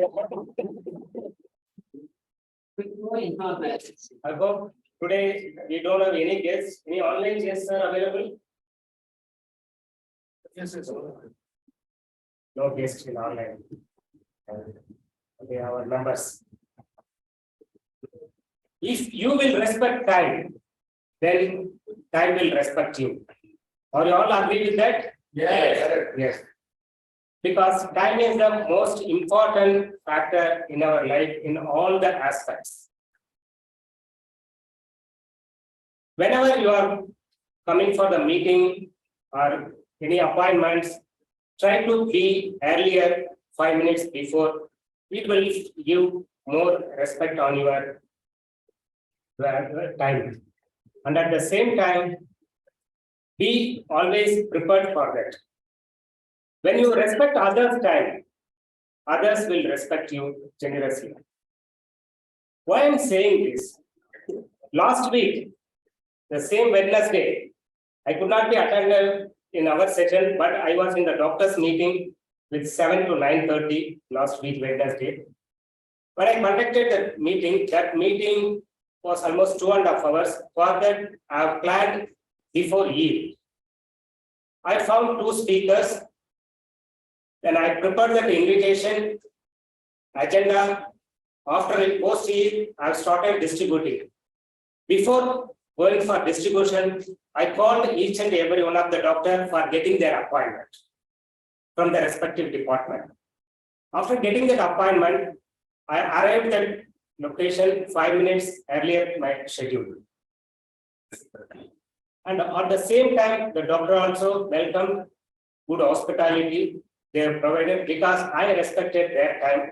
I hope today we don't have any guests. Any online guests are available? Yes, yes. No guests in online. Okay, our numbers. If you will respect time, then time will respect you. Are you all agree with that? Yes. Yes. Because time is the most important factor in our life in all the aspects. Whenever you are coming for the meeting or any appointments, try to be earlier 5 minutes before. It will give more respect on your time. And at the same time, be always prepared for that. When you respect others' time, others will respect you generously. Why I'm saying this? Last week, the same Wednesday, I could not be attended in our session, but I was in the doctor's meeting with 7 to 9:30 last week, Wednesday. When I conducted that meeting was almost 2.5 hours. For that, I have planned before Eid. I found 2 speakers. Then I prepared that invitation, agenda. After post Eid, I have started distributing. Before going for distribution, I called each and every one of the doctors for getting their appointment from the respective department. After getting that appointment, I arrived at location 5 minutes earlier my schedule. And at the same time, the doctor also welcomed good hospitality they have provided because I respected their time.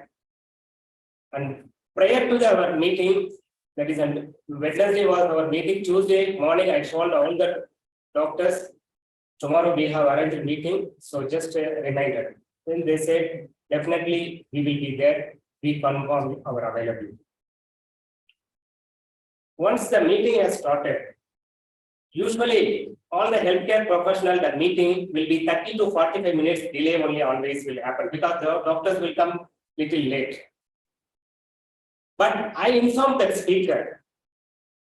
And prior to our meeting, that is on Wednesday was our meeting. Tuesday morning, I told all the doctors, tomorrow we have arranged a meeting. So just a reminder. Then they said, definitely we will be there. We confirm our availability. Once the meeting has started, usually all the healthcare professionals, the meeting will be 30 to 45 minutes delay only always will happen because the doctors will come little late. But I informed that speaker,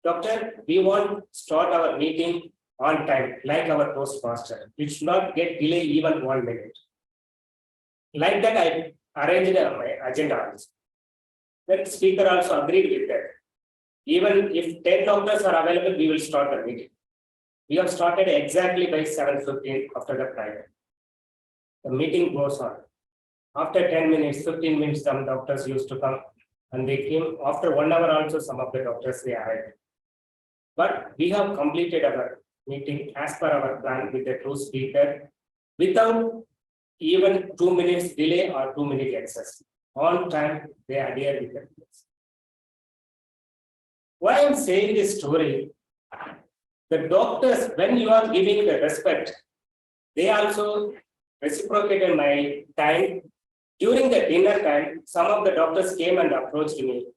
doctor, we want to start our meeting on time, like our postmaster. It should not get delay even 1 minute. Like that, I arranged my agenda also. That speaker also agreed with that. Even if 10 doctors are available, we will start the meeting. We have started exactly by 7:15 after the prayer. The meeting goes on. After 10 minutes, 15 minutes, some doctors used to come and they came. After 1 hour also, some of the doctors they arrived. But we have completed our meeting as per our plan with the 2 speaker without even 2 minutes delay or 2 minute excess. On time, they adhere with the place. Why I'm saying this story? The doctors, when you are giving the respect, they also reciprocated my time. During the dinner time, some of the doctors came and approached me.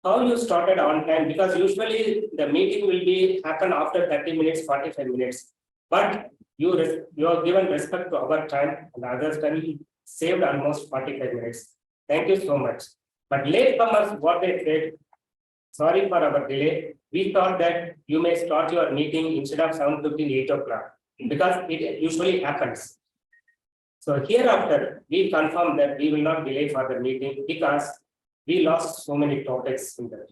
How you started on time? Because usually the meeting will be happen after 30 minutes, 45 minutes. But you have given respect to our time and others' time saved almost 45 minutes. Thank you so much. But latecomers, what they said, sorry for our delay. We thought that you may start your meeting instead of 7:15, 8 o'clock, because it usually happens. So hereafter, we confirm that we will not delay for the meeting because we lost so many topics in that.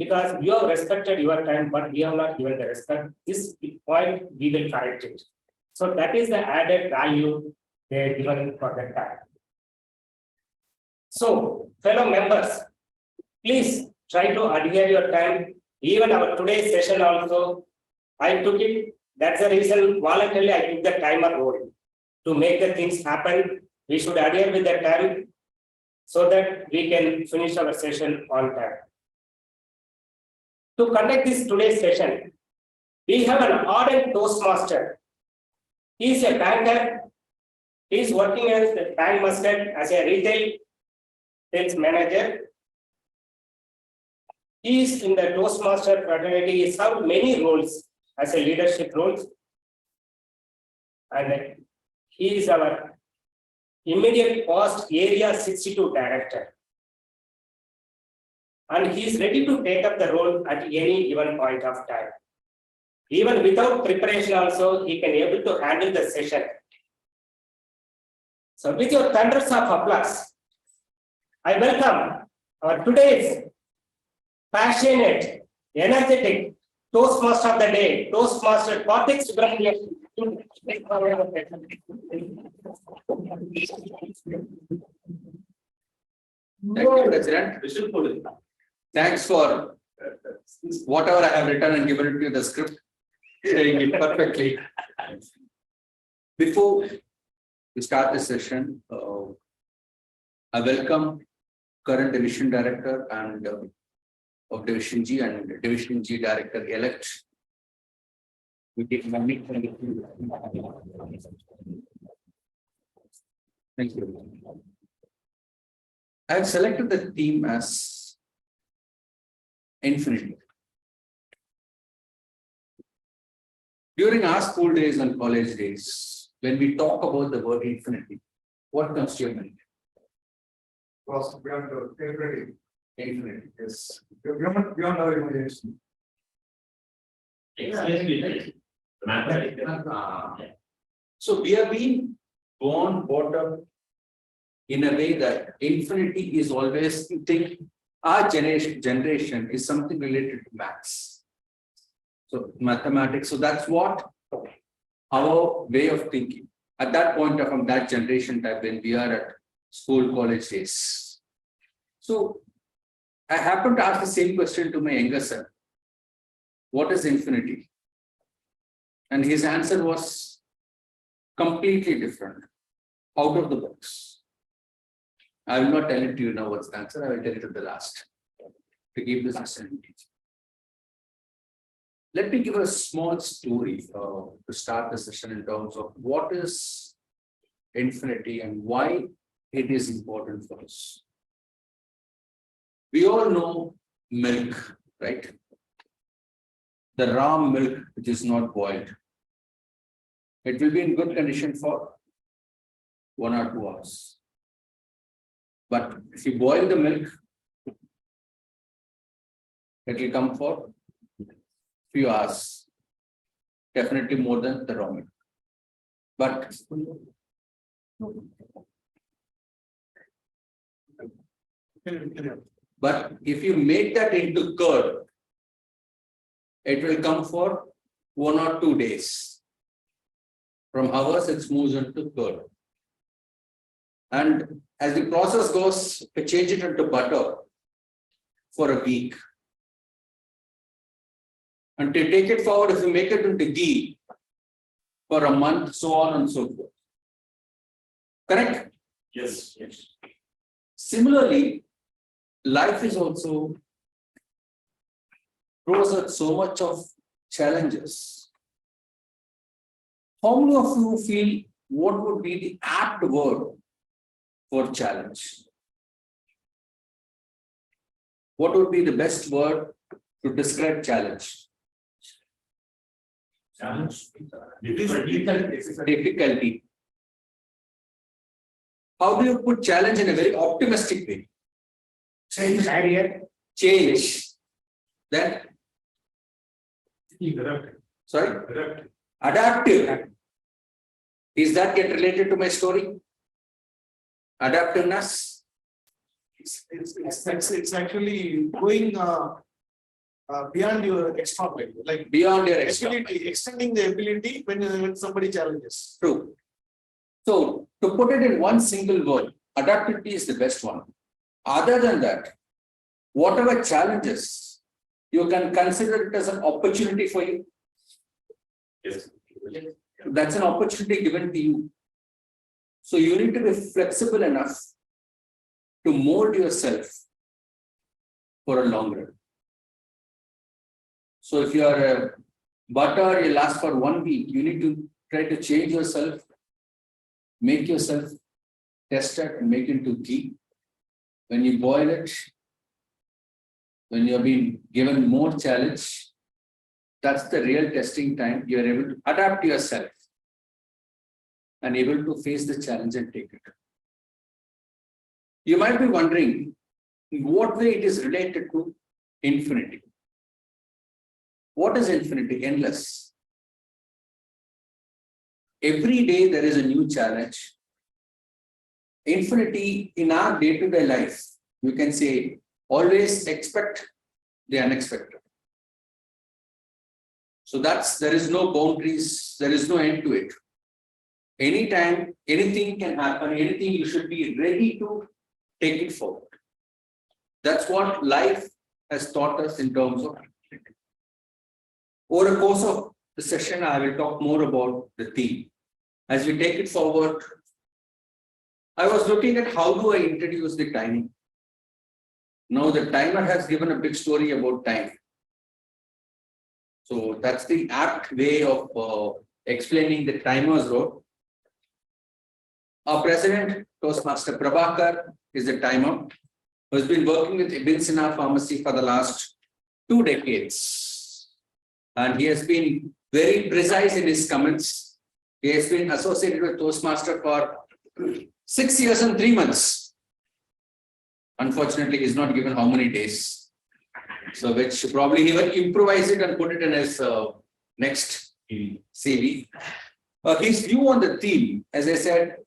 Because you have respected your time, but we have not given the respect. This point, we will correct it. So that is the added value they are given for that time. So, fellow members, please try to adhere your time. Even our today's session also, I took it. That's the reason voluntarily I took the timer role to make the things happen. We should adhere with the time so that we can finish our session on time. To conduct this today's session, we have an ardent Toastmaster. He is a banker. He is working as a bank master as a retail sales manager. He is in the Toastmaster fraternity. He served many roles as a leadership roles. And he is our immediate past Area 62 director. And he is ready to take up the role at any given point of time. Even without preparation also, he can able to handle the session. So with your thunders of applause, I welcome our today's passionate, energetic Toastmaster of the day, Toastmaster KARTHYIC SUBRAMANIAN. Thank you, President. Thanks for whatever I have written and given it to you, the script, saying it perfectly. Before we start the session, I welcome current Division Director and of Division G and Division G Director-elect. Thank you. I have selected the theme as infinity. During our school days and college days, when we talk about the word infinity, what comes to your mind? Beyond the infinity. Infinity, yes. Beyond our imagination. So we have been born, brought up in a way that infinity is always, think our generation is something related to maths. So mathematics, so that's what our way of thinking at that point of from that generation type when we are at school, college days. So I happened to ask the same question to my younger son. What is infinity? And his answer was completely different, out of the box. I will not tell it to you now what's the answer, I will tell it at the last to give this certainty. Let me give a small story to start the session in terms of what is infinity and why it is important for us. We all know milk, right? The raw milk which is not boiled. It will be in good condition for 1 or 2 hours. But if you boil the milk, it will come for few hours, definitely more than the raw milk. But if you make that into curd, it will come for 1 or 2 days. From hours, it moves into curd. And as the process goes, we change it into butter for a week. And to take it forward, if you make it into ghee for a month, so on and so forth. Correct? Yes. Yes. Similarly, life is also throws out so much of challenges. How many of you feel what would be the apt word for challenge? What would be the best word to describe challenge? Challenge. Difficulty. How do you put challenge in a very optimistic way? Change barrier. Change. Then, Adaptive. adaptive. Is that get related to my story? Adaptiveness. It's actually going beyond your extra ability, like Beyond your extra. ability, extending the ability when somebody challenges. True. So, to put it in one single word, adaptability is the best one. Other than that, whatever challenges, you can consider it as an opportunity for you. Yes. That's an opportunity given to you. So, you need to be flexible enough to mold yourself for a long run. So, if you are a butter, you last for 1 week, you need to try to change yourself, make yourself test it and make it into ghee. When you boil it, when you have been given more challenge, that's the real testing time. You are able to adapt yourself and able to face the challenge and take it. You might be wondering in what way it is related to infinity. What is infinity? Endless. Every day there is a new challenge. Infinity in our day-to-day life, you can say, always expect the unexpected. So there is no boundaries, there is no end to it. Anytime, anything can happen, anything you should be ready to take it forward. That's what life has taught us in terms of infinity. Over the course of the session, I will talk more about the theme. As we take it forward, I was looking at how do I introduce the timing. Now the timer has given a big story about time. So that's the apt way of explaining the timer's role. Our president, Toastmaster Prabhakar, is a timer who has been working with Ibn Sina Pharmacy for the last 2 decades. And he has been very precise in his comments. He has been associated with Toastmaster for 6 years and 3 months. Unfortunately, he's not given how many days. So which probably he will improvise it and put it in his next CV. His view on the theme, as I said,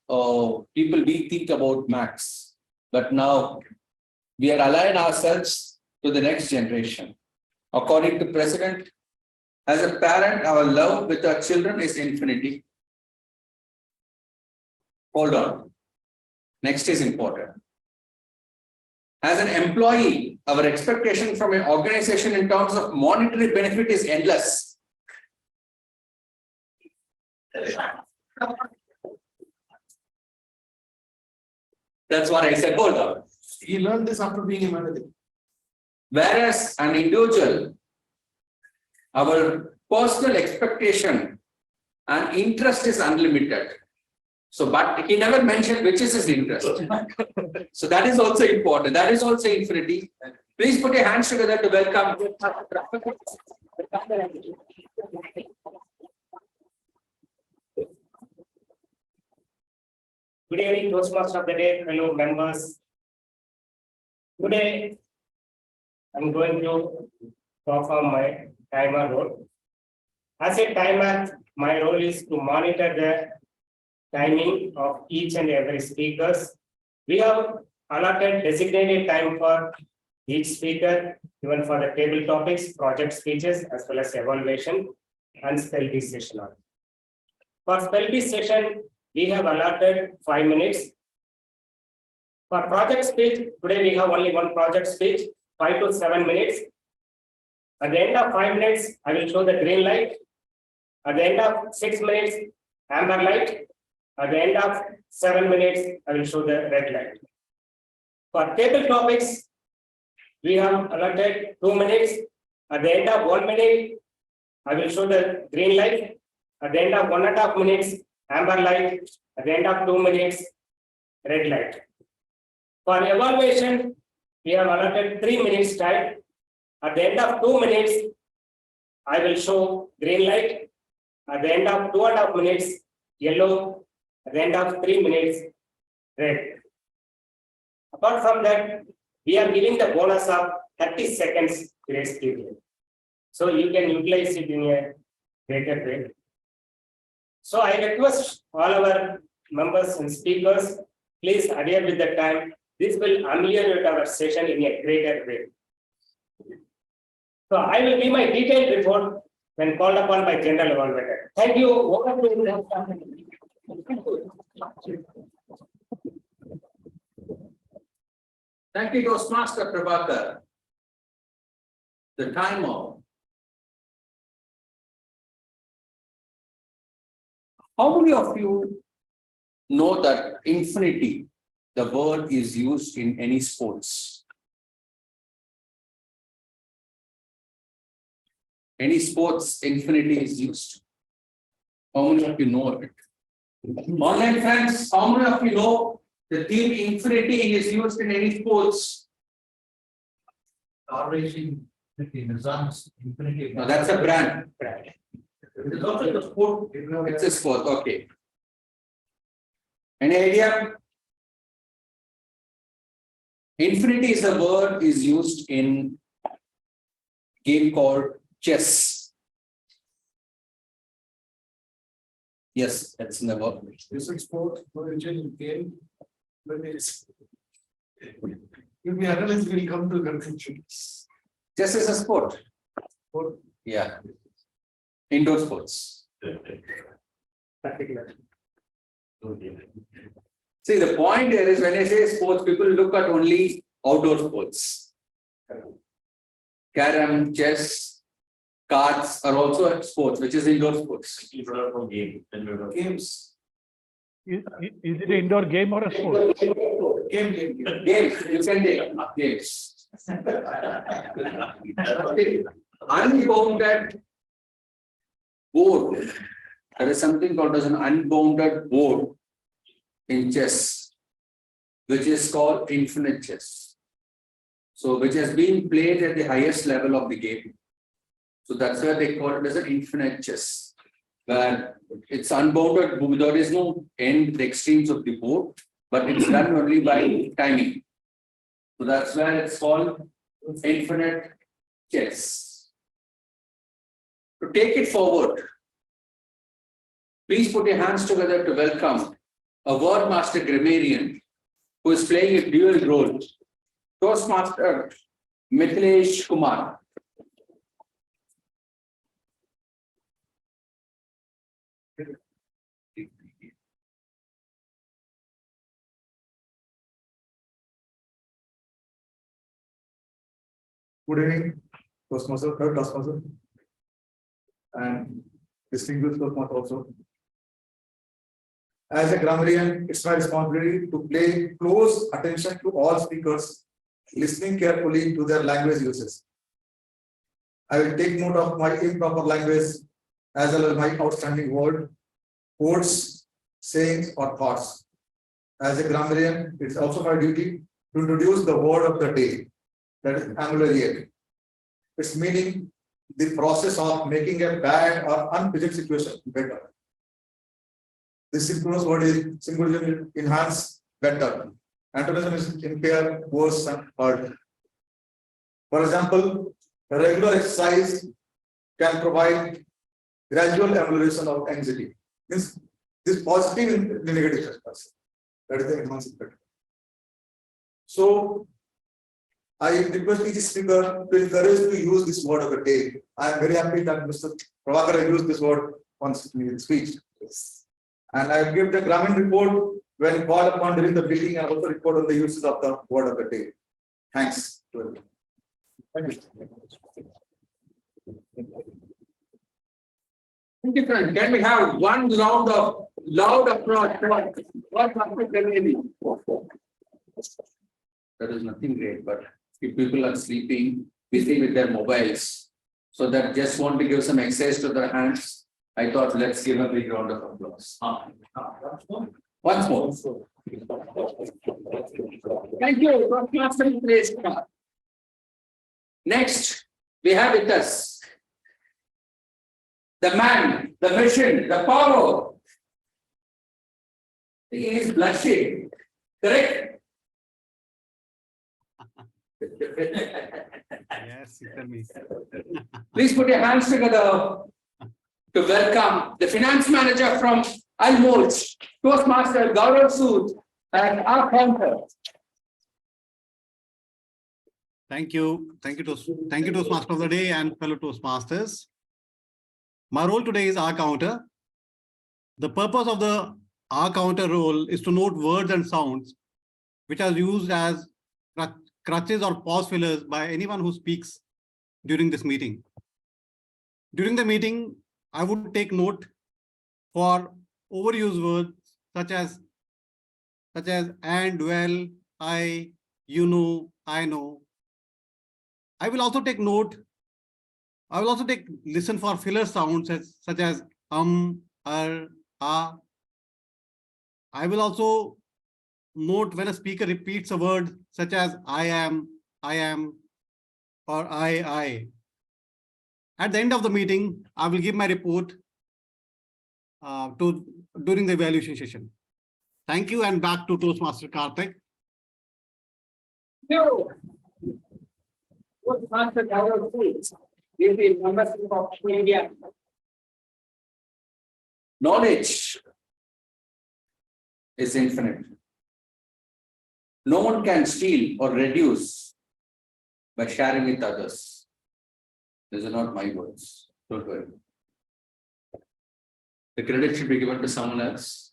people we think about max, but now we are aligning ourselves to the next generation. According to President, as a parent, our love with our children is infinity. Hold on. Next is important. As an employee, our expectation from an organization in terms of monetary benefit is endless. That's what I said. Hold on. He learned this after being a manager. Whereas an individual, our personal expectation and interest is unlimited. So, but he never mentioned which is his interest. So that is also important. That is also infinity. Please put your hands together to welcome. Good evening, Toastmaster of the day, fellow members. Today, I'm going to perform my timer role. As a timer, my role is to monitor the timing of each and every speakers. We have allotted designated time for each speaker, even for the table topics, project speeches, as well as evaluation and spell bee session. For spell bee session, we have allotted 5 minutes. For project speech, today we have only one project speech, 5 to 7 minutes. At the end of 5 minutes, I will show the green light. At the end of 6 minutes, amber light. At the end of 7 minutes, I will show the red light. For table topics, we have allotted 2 minutes. At the end of 1 minute, I will show the green light. At the end of 1.5 minutes, amber light. At the end of 2 minutes, red light. For evaluation, we have allotted 3 minutes time. At the end of 2 minutes, I will show green light. At the end of 2.5 minutes, yellow. At the end of 3 minutes, red. Apart from that, we are giving the bonus of 30 seconds grace period. So you can utilize it in a greater way. So I request all our members and speakers, please adhere with the time. This will ameliorate our session in a greater way. So I will give my detailed report when called upon by General Evaluator. Thank you. Thank you, Toastmaster Prabhakar. The timer. How many of you know that infinity, the word is used in any sports? Any sports, infinity is used. How many of you know it? Online friends, how many of you know the theme infinity is used in any sports? Car racing, infinity. No, that's a brand. It is also the sport. It's a sport, okay. Any idea? Infinity is a word is used in game called chess. Yes, that's in the word. This is sport, origin, game. But it's. If we analyze, we'll come to conclusion. Chess is a sport. Sport. Yeah. Indoor sports. Particular. See, the point here is when I say sports, people look at only outdoor sports. Carom, chess, cards are also sports, which is indoor sports. Games. Is it an indoor game or a sport? Game. Games, you can take games. Unbounded board. There is something called as an unbounded board in chess, which is called infinite chess. So, which has been played at the highest level of the game. So that's why they call it as an infinite chess, where it's unbounded. There is no end, the extremes of the board, but it's done only by timing. So that's why it's called infinite chess. To take it forward, please put your hands together to welcome a word master grammarian who is playing a dual role, Toastmaster Mithilesh Kumar. Good evening, Toastmaster, third Toastmaster. And distinguished Toastmaster also. As a grammarian, it's my responsibility to pay close attention to all speakers, listening carefully to their language uses. I will take note of my improper language as well as my outstanding word, quotes, sayings, or thoughts. As a grammarian, it's also my duty to introduce the word of the day, that is ameliorate. Its meaning, the process of making a bad or unpleasant situation better. This synchronous word is symbolism enhance better. Antonym is impair, worse, and hurt. For example, a regular exercise can provide gradual amelioration of anxiety. Means this positive and negative aspects. That is the enhance better. So I request each speaker to encourage to use this word of the day. I am very happy that Mr. Prabhakar used this word once in his speech. And I give the Gramin report when called upon during the meeting and also report on the uses of the word of the day. Thanks to everyone. Thank you, friend. Can we have one round of loud applause for what happened? There is nothing great, but if people are sleeping, busy with their mobiles, so that just want to give some exercise to their hands, I thought let's give a big round of applause. Once more. Thank you. Next, we have with us the man, the mission, the power. He is blushing. Correct? Yes, tell me. Please put your hands together to welcome the finance manager from Almoj, Toastmaster Gaurav Sood, and our counter. Thank you. Thank you, Toastmaster of the day and fellow Toastmasters. My role today is R counter. The purpose of the R counter role is to note words and sounds which are used as crutches or pause fillers by anyone who speaks during this meeting. During the meeting, I would take note for overused words such as and, well, I, you know, I know. I will also take listen for filler sounds such as ah. I will also note when a speaker repeats a word such as I am, or I. At the end of the meeting, I will give my report during the evaluation session. Thank you, and back to Toastmaster Karthik. you. What master Gaurav says, is the membership of India. Knowledge is infinite. No one can steal or reduce by sharing with others. These are not my words. Don't worry. The credit should be given to someone else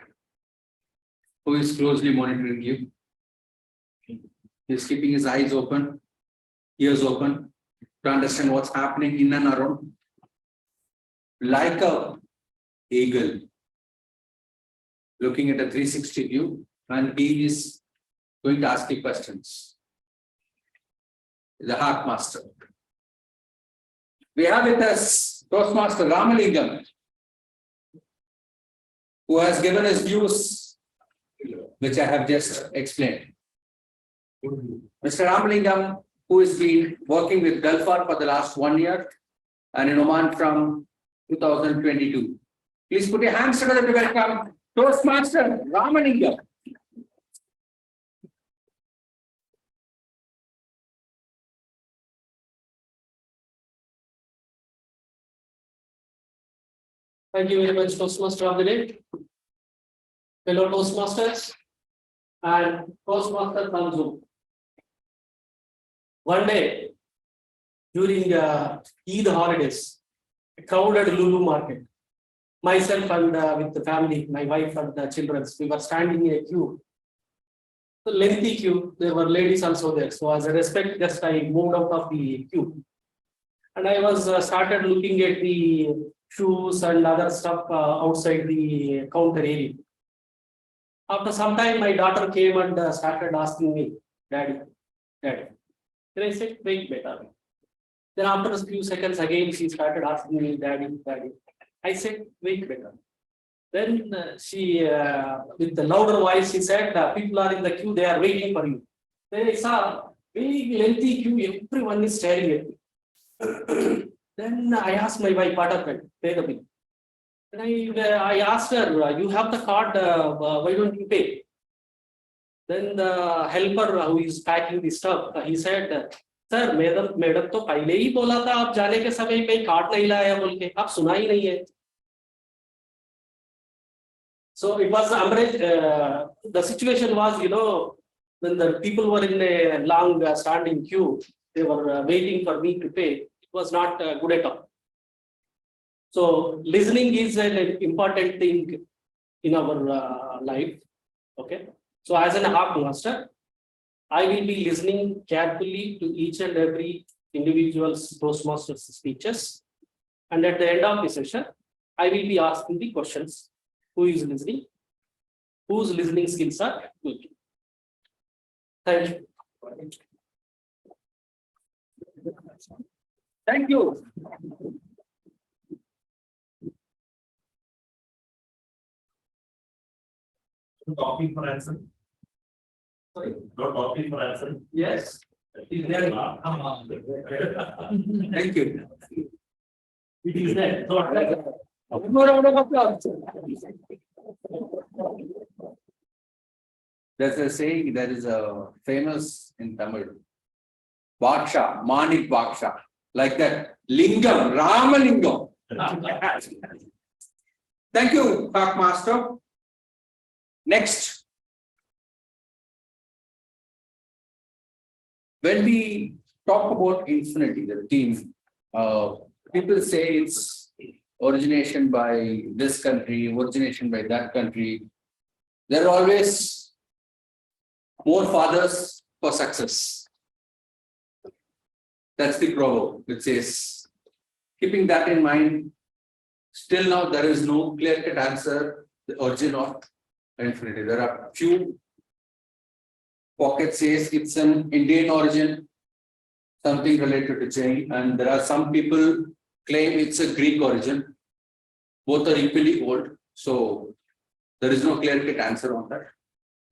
who is closely monitoring you. He is keeping his eyes open, ears open to understand what's happening in and around. Like a eagle looking at a 360 view, and he is going to ask you questions. The heart master. We have with us Toastmaster Ramalingam, who has given his views, which I have just explained. Mr. Ramalingam, who has been working with Gulfar for the last 1 year and in Oman from 2022. Please put your hands together to welcome Toastmaster Ramalingam. Thank you very much, Toastmaster of the day. Fellow Toastmasters and Toastmasters on Zoom. One day during Eid holidays, a crowded Lulu market. Myself and with the family, my wife and the children, we were standing in a queue. So lengthy queue. There were ladies also there. So as a respect, just I moved out of the queue, and I was started looking at the shoes and other stuff outside the counter area. After some time, my daughter came and started asking me, "Daddy, Daddy." Then I said, "Wait, better." Then after a few seconds, again she started asking me, "Daddy, Daddy." I said, "Wait, better." Then she, with the louder voice, she said, "People are in the queue; they are waiting for you." Then I saw very lengthy queue. Everyone is staring at me. Then I asked my wife, "What happened? Pay the bill." Then I asked her, "You have the card, why don't you pay?" Then the helper who is packing the stuff, he said, "Sir, madam तो पहले ही बोला था आप जाने के समय पे card नहीं लाया बोल के, आप सुना ही नहीं है." So it was the situation was, when the people were in a long standing queue, they were waiting for me to pay. It was not good at all. So listening is an important thing in our life. Okay. So as an art master, I will be listening carefully to each and every individual's Toastmasters speeches. And at the end of the session, I will be asking the questions. Who is listening? Whose listening skills are good? Thank you. Thank you. Copy for answer. Sorry. No copy for answer. Yes. Come on. Thank you. It is there. One more round of applause. There's a saying that is famous in Tamil. Baksha, Manik Baksha. Like that. Lingam, Ramalingam. Thank you, Park Master. Next. When we talk about infinity, the theme, people say it's origination by this country, origination by that country. There are always more fathers for success. That's the proverb, which says, keeping that in mind, still now there is no clear-cut answer, the origin of infinity. There are few pockets says it's an Indian origin, something related to Jain, and there are some people claim it's a Greek origin. Both are equally old, so there is no clear-cut answer on that.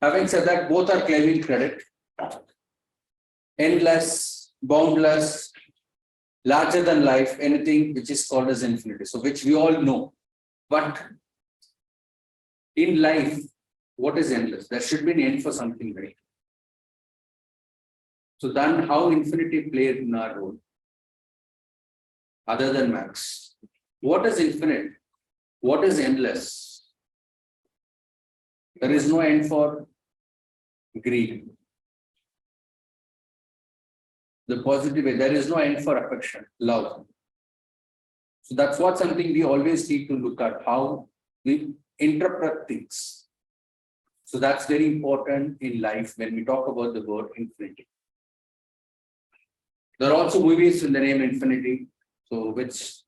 Having said that, both are claiming credit. Endless, boundless, larger than life, anything which is called as infinity, so which we all know. But in life, what is endless? There should be an end for something, right? So then how infinity played in our role? Other than max. What is infinite? What is endless? There is no end for greed. The positive way, there is no end for affection, love. So that's what something we always need to look at, how we interpret things. So that's very important in life when we talk about the word infinity. There are also movies in the name Infinity, so which is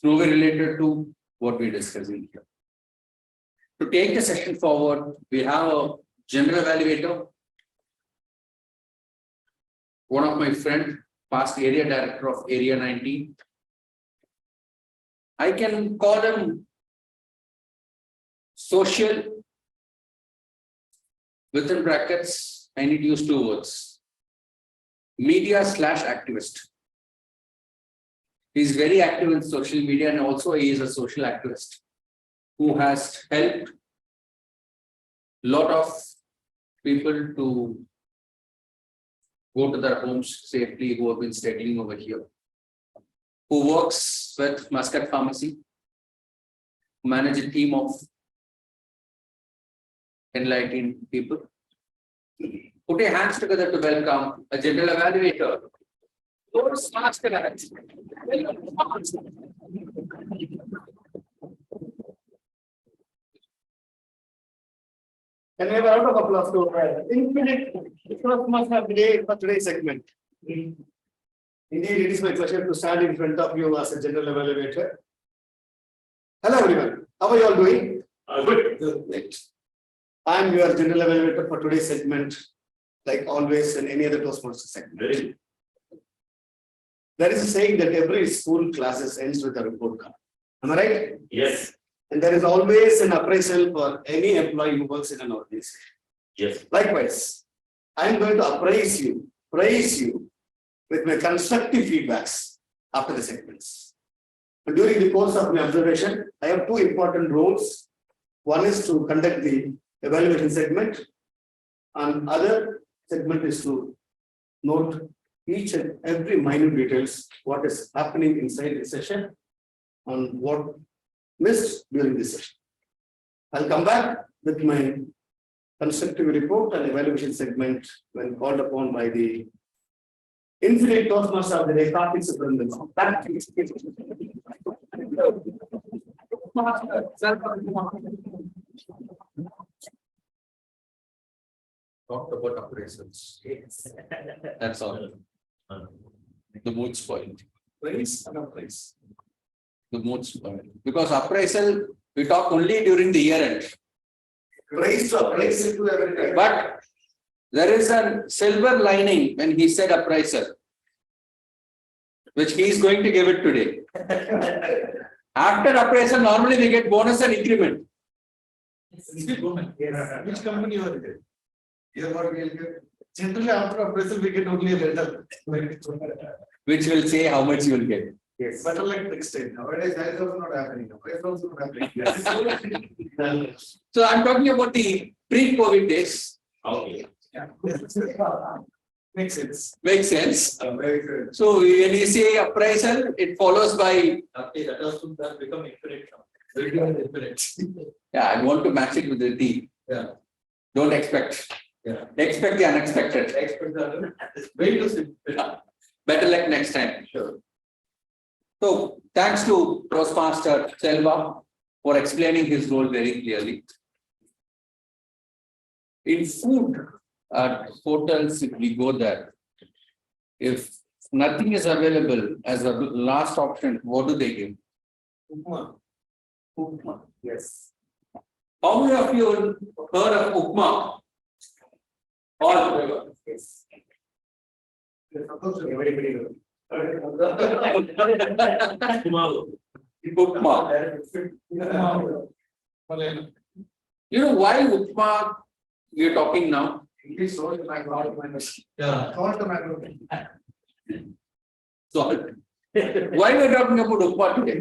nowhere related to what we're discussing here. To take the session forward, we have a general evaluator. One of my friend, past area director of Area 19. I can call him social, within brackets, I need to use 2 words. Media/activist. He's very active in social media and also he is a social activist who has helped a lot of people to go to their homes safely who have been settling over here. Who works with Muscat Pharmacy, manage a team of enlightened people. Put your hands together to welcome a general evaluator. Can we have a round of applause to Infinite must have today for today's segment. Indeed, it is my pleasure to stand in front of you as a general evaluator. Hello everyone, how are you all doing? Good. I am your general evaluator for today's segment, like always in any other Toastmaster segment. There is a saying that every school classes ends with a report card. Am I right? Yes. And there is always an appraisal for any employee who works in an organization. Yes. Likewise, I am going to praise you with my constructive feedbacks after the segments. And during the course of my observation, I have 2 important roles. One is to conduct the evaluation segment, and other segment is to note each and every minute details, what is happening inside the session and what missed during this session. I'll come back with my constructive report and evaluation segment when called upon by the Infinite Toastmaster of the day, KARTHYIC SUBRAMANIAN. Talked about appraisals. That's all. The mood spoiled. Praise and appraise. The mood spoiled. Because appraisal, we talk only during the year end. Praise to appraise it to everything. But there is a silver lining when he said appraisal, which he is going to give it today. After appraisal, normally we get bonus and increment. Which company you are in? You are not really good. Generally, after appraisal, we get only a letter. Which will say how much you will get. Yes. But like next time. Nowadays, that is also not happening. Appraisal is also not happening. So I'm talking about the pre-COVID days. Okay. Yeah. Makes sense. Makes sense. Very good. So when you say appraisal, it follows by. Okay, that also that become infinite. Yeah, I want to match it with the T. Yeah. Don't expect. Yeah. Expect the unexpected. Expect that. Very good. Better luck next time. Sure. So thanks to Toastmaster Selva for explaining his role very clearly. In food at hotels, if we go there, if nothing is available as a last option, what do they give? Upma. Upma. Yes. How many of you heard of upma? All. Yes. Everybody knows. Tomorrow. Upma. You know why upma we are talking now? English sold the macro. Yeah. Sold the macro. Salt. Why we are talking about upma today?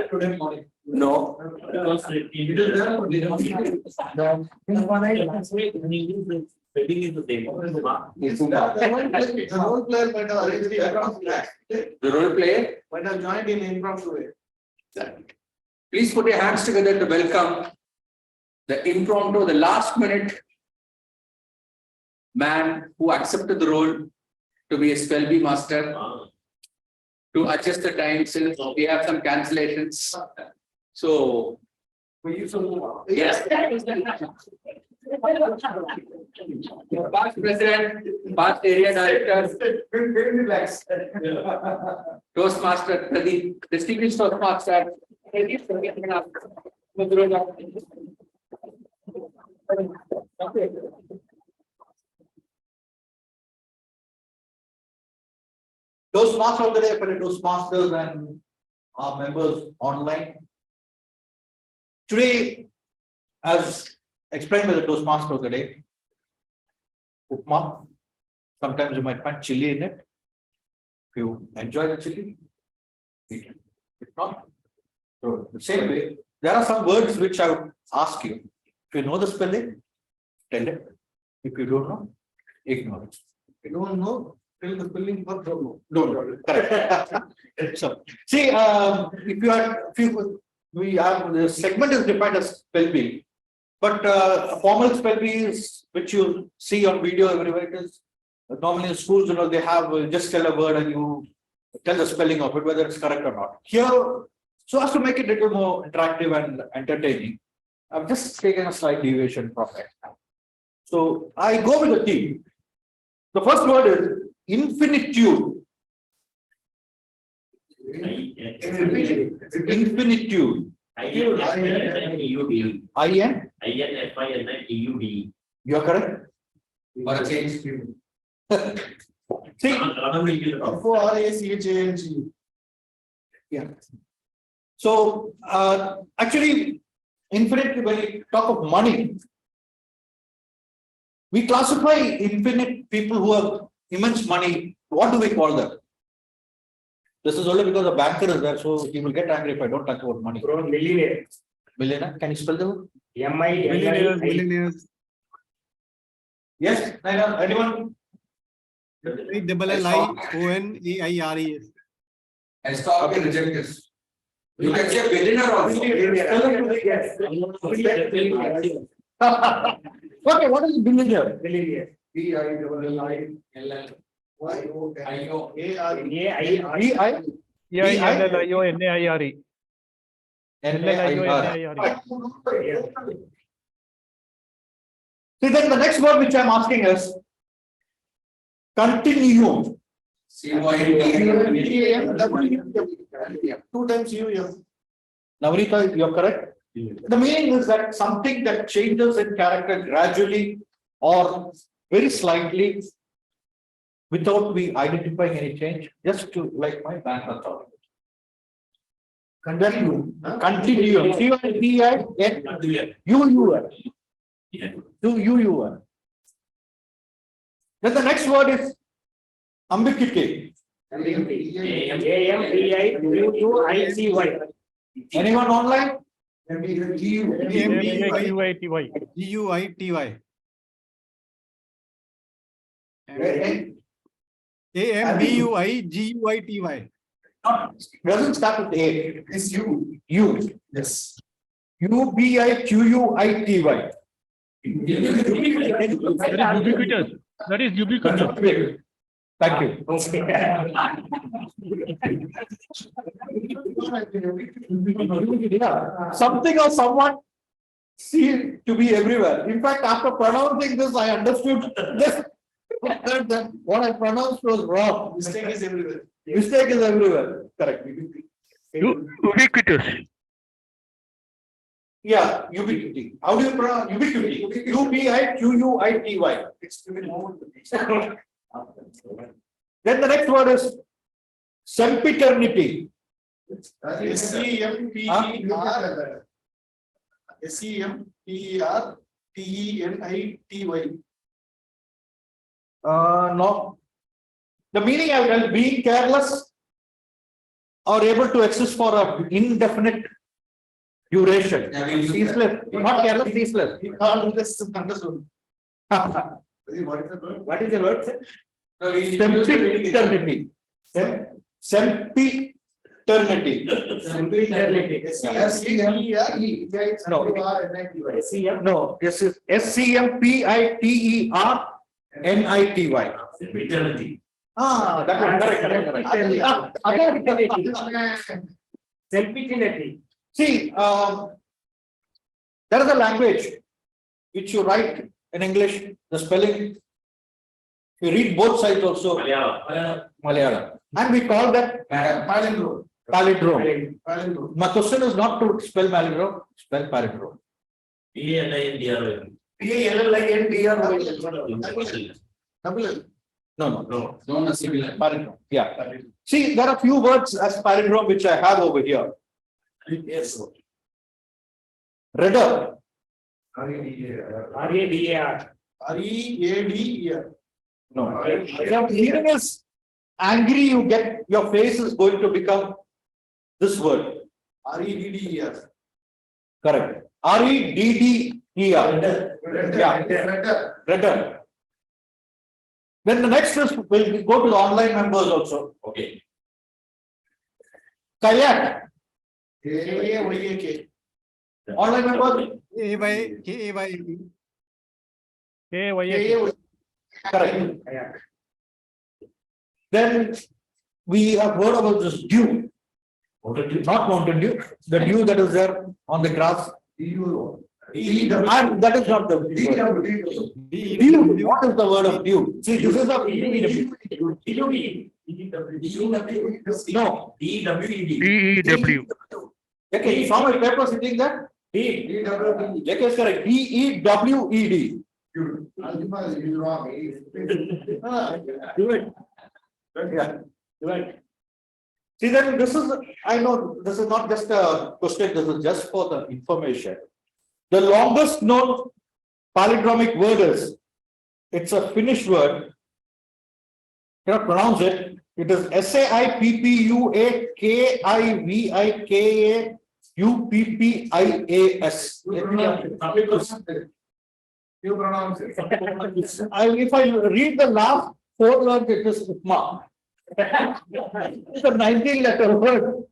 Today morning. No. Because it is there, we don't need it. Spelling is the same. The role player might have arranged the background black. The role player, Might have joined in impromptu way. please put your hands together to welcome the impromptu, the last minute man who accepted the role to be a spell bee master, to adjust the time since we have some cancellations. So, yes. Past president, past area director, Toastmaster Pradeep, distinguished Toastmaster. Toastmaster of the day, fellow Toastmasters and our members online. Today, as explained by the Toastmaster of the day, upma, sometimes you might find chili in it. If you enjoy the chili, eat it. If not, so the same way, there are some words which I would ask you. If you know the spelling, tell it. If you don't know, ignore it. You don't know, tell the spelling for trouble. No, correct. So, see, we have the segment is defined as spell bee, but a formal spell bee is which you see on video everywhere. It is normally in schools, they have just tell a word and you tell the spelling of it, whether it's correct or not. Here, so as to make it a little more interactive and entertaining, I've just taken a slight deviation from it. So I go with the theme. The first word is infinitude. Infinitude. INFINITUD. I-N? INFINITUD. You are correct? For a change. See, F-O-R-A-C-H-A-N-G. yeah. So, actually, infinite, when we talk of money, we classify infinite people who have immense money. What do we call them? This is only because the banker is there, so he will get angry if I don't talk about money. Bro, millionaire. Millionaire, can you spell the word? Millionaires, M-I-L-L-I. millionaires. Yes, anyone? ILLIONAIRES. And stop the rejectors. You can say billionaire also. Yes. Okay, what is billionaire? Millionaire. B-I-L-L-I-L-L. Y-O-N-A-R-E. A-I-R. B-I? LLIONAIRE. N-A-I-R. See, then the next word which I am asking is continue. Two times U-M. Navrita, you are correct. The meaning is that something that changes in character gradually or very slightly without we identifying any change, just to like my bank account. Continue. Continue. C-O-N-T-I-N-U-U-R. Then the next word is ambiguity. A-M-B-I-U-U-I-C-Y. Anyone online? AMBIQITY. GUITY. AMBUIGUITY. Doesn't start with A. It's you. U. Yes. U-B-I-Q-U-I-T-Y. That is ubiquitous. Thank you. Yeah. Something or someone seemed to be everywhere. In fact, after pronouncing this, I understood this. That what I pronounced was wrong. Mistake is everywhere. Mistake is everywhere. Correct. Ubiquitous. Yeah, ubiquity. How do you pronounce ubiquity? U-B-I-Q-U-I-T-Y. Then the next word is sempiternity. S-E-M-P-E-R. S-E-M-P-E-R-T-E-N-I-T-Y. No. The meaning I will being careless or able to exist for an indefinite duration. Ceaseless. Not careless, ceaseless. All this is understood. What is the word, sir? Sempiternity. Sempiternity. No, this is SCMPITERNITY. Eternity. Ah, that one, correct. Self-infinity. See, there is a language which you write in English, the spelling. You read both sides also, Malayalam. And we call that palindrome. Palindrome. My question is not to spell palindrome, spell palindrome. No. Palindrome. Yeah. See, there are few words as palindrome which I have over here. Yes. Redder. RADAR. No. If hearing is angry, you get your face is going to become this word. REDDER. Correct. REDDER. Yeah. Redder. Then the next is we'll go to the online members also. Okay. Kayak. KAYAK. Online members. KYS. Correct. Then we have heard about this dew. Not mountain dew, the dew that is there on the grass. And that is not the word. Dew. What is the word of dew? See, this is a no. DEW. Okay, you saw my paper sitting there? JK is correct. DEWED. Do it. Yeah. Do it. See, then this is, I know this is not just a question, this is just for the information. The longest known palindromic word is, it's a Finnish word. Cannot pronounce it. It is SAIPPUAKIVIKAUPPIAS. You pronounce it. If I read the last 4 words, it is Upma. It's a 19-letter word.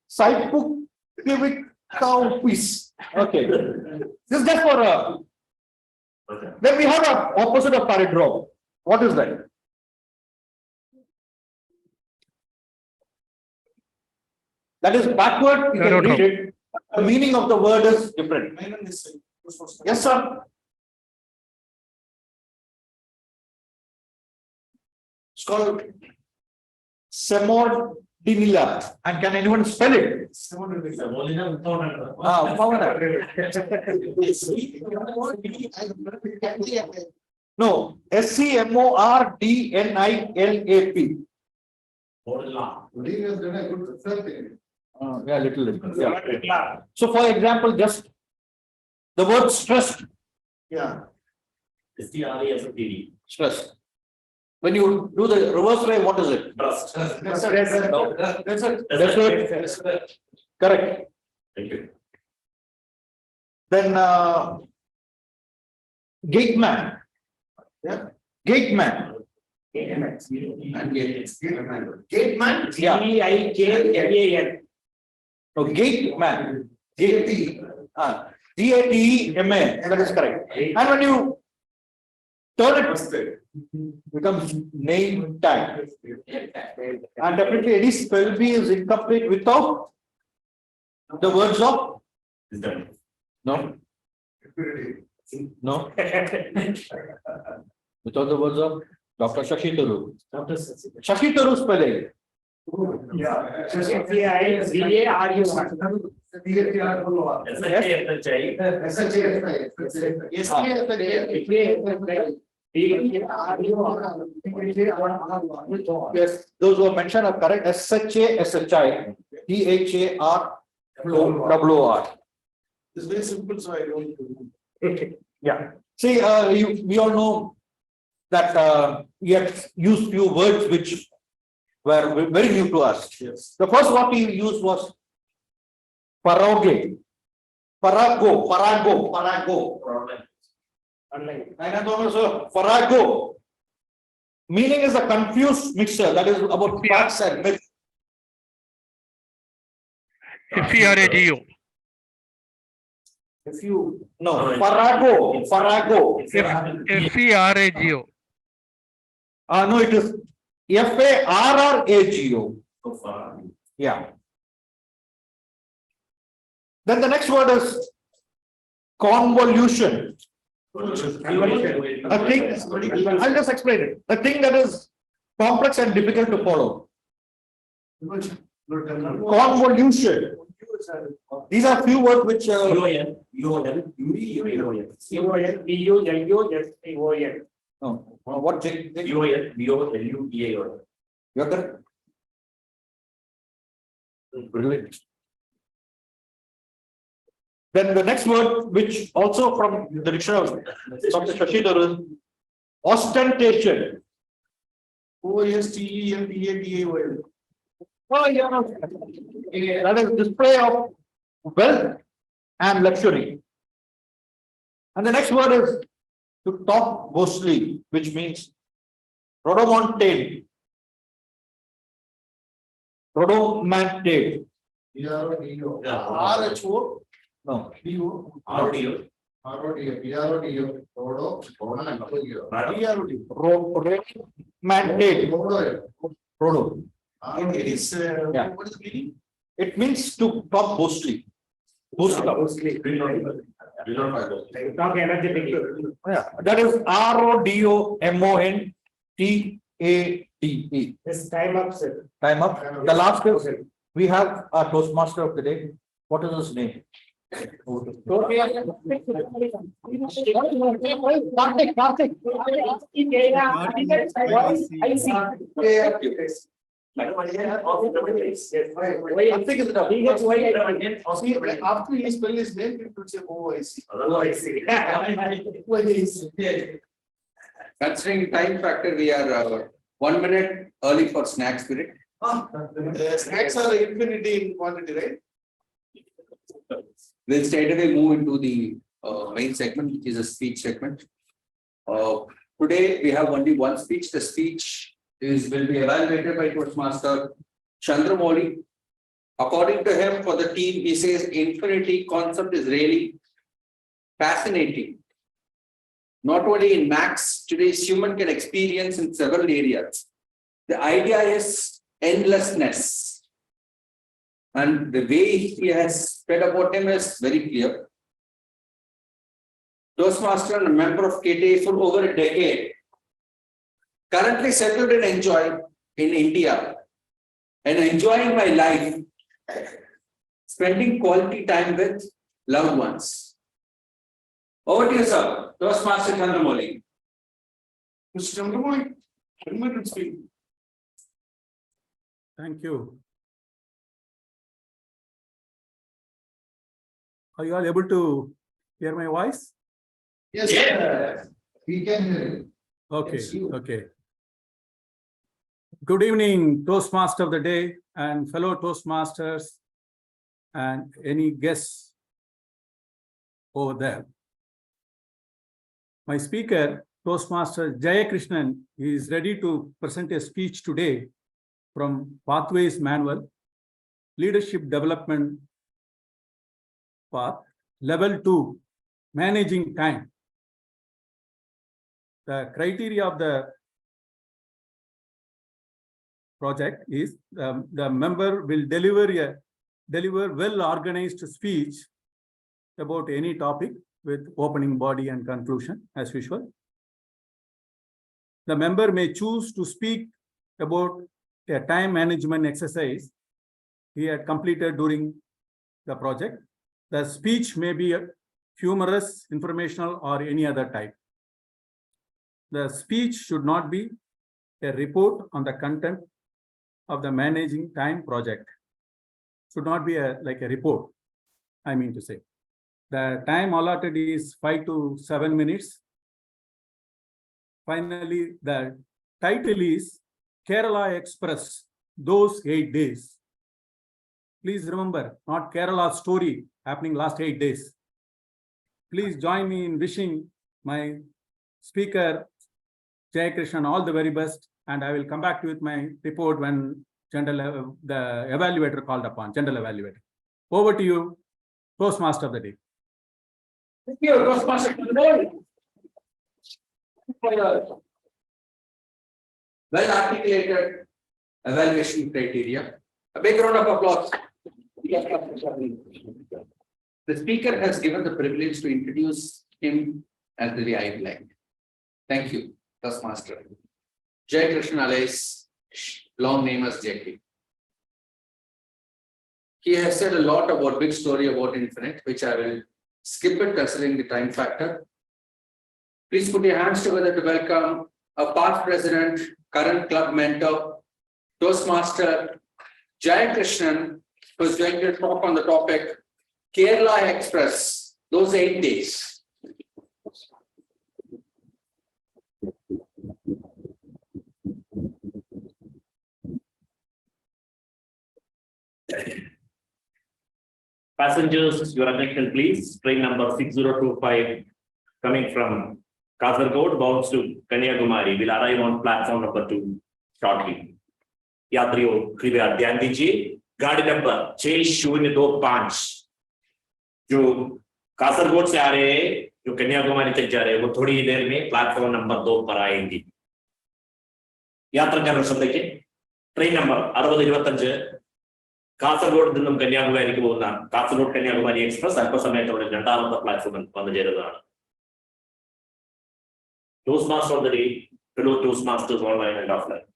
Saipukivikaupis. Okay. This is just for a. Then we have an opposite of palindrome. What is that? That is backward. You can read it. The meaning of the word is different. Yes, sir. It's called Semordinilla. And can anyone spell it? No, SCMORDNILAP. Yeah, little. Yeah. So, for example, just the word stressed. Yeah. Stressed. When you do the reverse way, what is it? Trust. That's it. Correct. Thank you. Then gateman. Yeah. Gateman. Gateman. Yeah. GEIKMAN. No, gateman. GATEMA. That is correct. And when you turn it, becomes name tag. And definitely any spell bee is incomplete without the words of no. No. Without the words of Dr. Shashi Tharoor. Shashi Tharoor spelling. Yeah. Yes, those who are mentioned are correct. SHA, THARWOR. It's very simple, so I don't. Yeah. See, we all know that we have used few words which were very new to us. Yes. The first what we used was paroge, parago. online. Farrago. Meaning is a confused mixture, that is about facts and myths. FERAGO. If you, No, Farrago. FERAGO. No, it is FARRAGO. So far. Yeah. Then the next word is convolution. A thing, I'll just explain it. A thing that is complex and difficult to follow. Convolution. These are few words which CON, no, what J? UAL. You're correct. Brilliant. Then the next word, which also from the dictionary of Dr. Shashidhar is ostentation. OSTENTATAOL. Oh, yeah. That is display of wealth and luxury. And the next word is to talk boastfully, which means rodomontade. Rodomontade. RHO. No. RDO. Rodomontade. Rodo. It is, Yeah. what is the meaning? It means to talk boastfully. Boast up. talk energetically. Yeah, that is RODOMONTADE. This time up, sir. Time up. The last is, we have our Toastmaster of the day. What is his name? Karthik. Karthik is the After he spell his name, it would say OIC. Considering time factor, we are 1 minute early for snack spirit. Snacks are infinity in quantity, right? We'll straight away move into the main segment, which is a speech segment. Today we have only one speech. The speech will be evaluated by Toastmaster Chandramouli. According to him, for the team, he says infinity concept is really fascinating. Not only in max, today's human can experience in several areas. The idea is endlessness. And the way he has spread about him is very clear. Toastmaster and a member of KTM for over a decade. Currently settled and enjoying in India. And enjoying my life. Spending quality time with loved ones. Over to you, sir. Toastmaster Chandramouli. Mr. Chandramouli, 1 minute speak. Thank you. Are you all able to hear my voice? Yes, sir. We can hear you. Okay, Yes, you. okay. Good evening, Toastmaster of the day and fellow Toastmasters and any guests over there. My speaker, Toastmaster Jayakrishnan, is ready to present a speech today from Pathways Manual, Leadership Development Path, Level 2, Managing Time. The criteria of the project is the member will deliver well-organized speech about any topic with opening body and conclusion as usual. The member may choose to speak about a time management exercise he had completed during the project. The speech may be humorous, informational, or any other type. The speech should not be a report on the content of the managing time project. Should not be like a report, I mean to say. The time allotted is 5 to 7 minutes. Finally, the title is Kerala Express, those 8 days. Please remember, not Kerala story happening last 8 days. Please join me in wishing my speaker, Jai Krishnan, all the very best. And I will come back to you with my report when the evaluator called upon, general evaluator. Over to you, Toastmaster of the day. Thank you, Toastmaster of the day. Well articulated evaluation criteria. A big round of applause. The speaker has given the privilege to introduce him as the way I would like. Thank you, Toastmaster. Jai Krishnan alias, long name as JK. He has said a lot about big story about Infinite, which I will skip it considering the time factor. Please put your hands together to welcome a past president, current club mentor, Toastmaster Jai Krishnan, who is going to talk on the topic Kerala Express, those 8 days. Passengers, your attention please. Train number 6025 coming from Kasaragod bound to Kanyakumari will arrive on platform number 2 shortly. यात्रियों कृपया ध्यान दीजिए गाड़ी number 6025 जो कासरगोड से आ रहे हैं जो कन्याकुमारी तक जा रहे हैं वो थोड़ी देर में प्लेटफॉर्म नंबर 2 पर आएंगी यात्रा ശ്രദ്ധിക്കുക ട്രെയിൻ നമ്പർ 6025 കാസർഗോഡ് നിന്നും കന്യാകുമാരിക്ക് പോകുന്ന കാസർഗോഡ് കന്യാകുമാരി എക്സ്പ്രസ് അല്പസമയത്തോടെ രണ്ടാമത്തെ പ്ലാറ്റ്ഫോമിൽ വന്നു ചേരുന്നതാണ് Toastmaster of the day, fellow Toastmasters online and offline.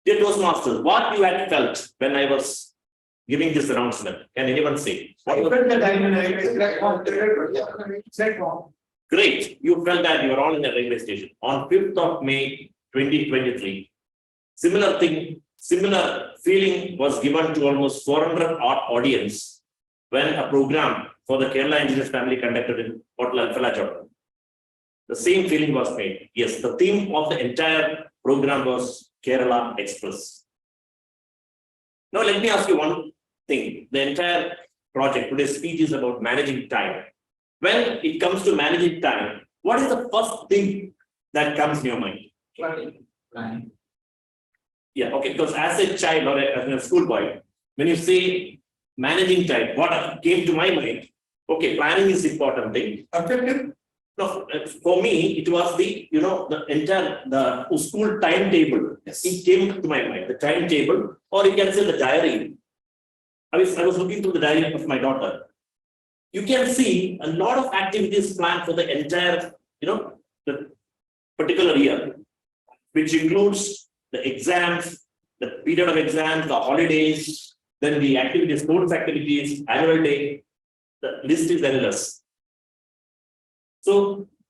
Dear Toastmasters, what you had felt when I was giving this announcement? Can anyone say? I felt that I'm in a railway station. Great. You felt that you were all in a railway station. On 5th of May 2023, similar feeling was given to almost 400 odd audience when a program for the Kerala Engineers family conducted in Hotel Alfala. The same feeling was made. Yes, the theme of the entire program was Kerala Express. Now, let me ask you one thing. The entire project, today's speech is about managing time. When it comes to managing time, what is the first thing that comes in your mind? Planning. Yeah, okay, because as a child or as a schoolboy, when you say managing time, what came to my mind? Okay, planning is the important thing. Objective. No, for me, it was the the school timetable. Yes. It came to my mind, the timetable, or you can say the diary. I was looking through the diary of my daughter. You can see a lot of activities planned for the entire, the particular year, which includes the exams, the period of exams, the holidays, then the activities, sports activities, annual day. The list is endless. So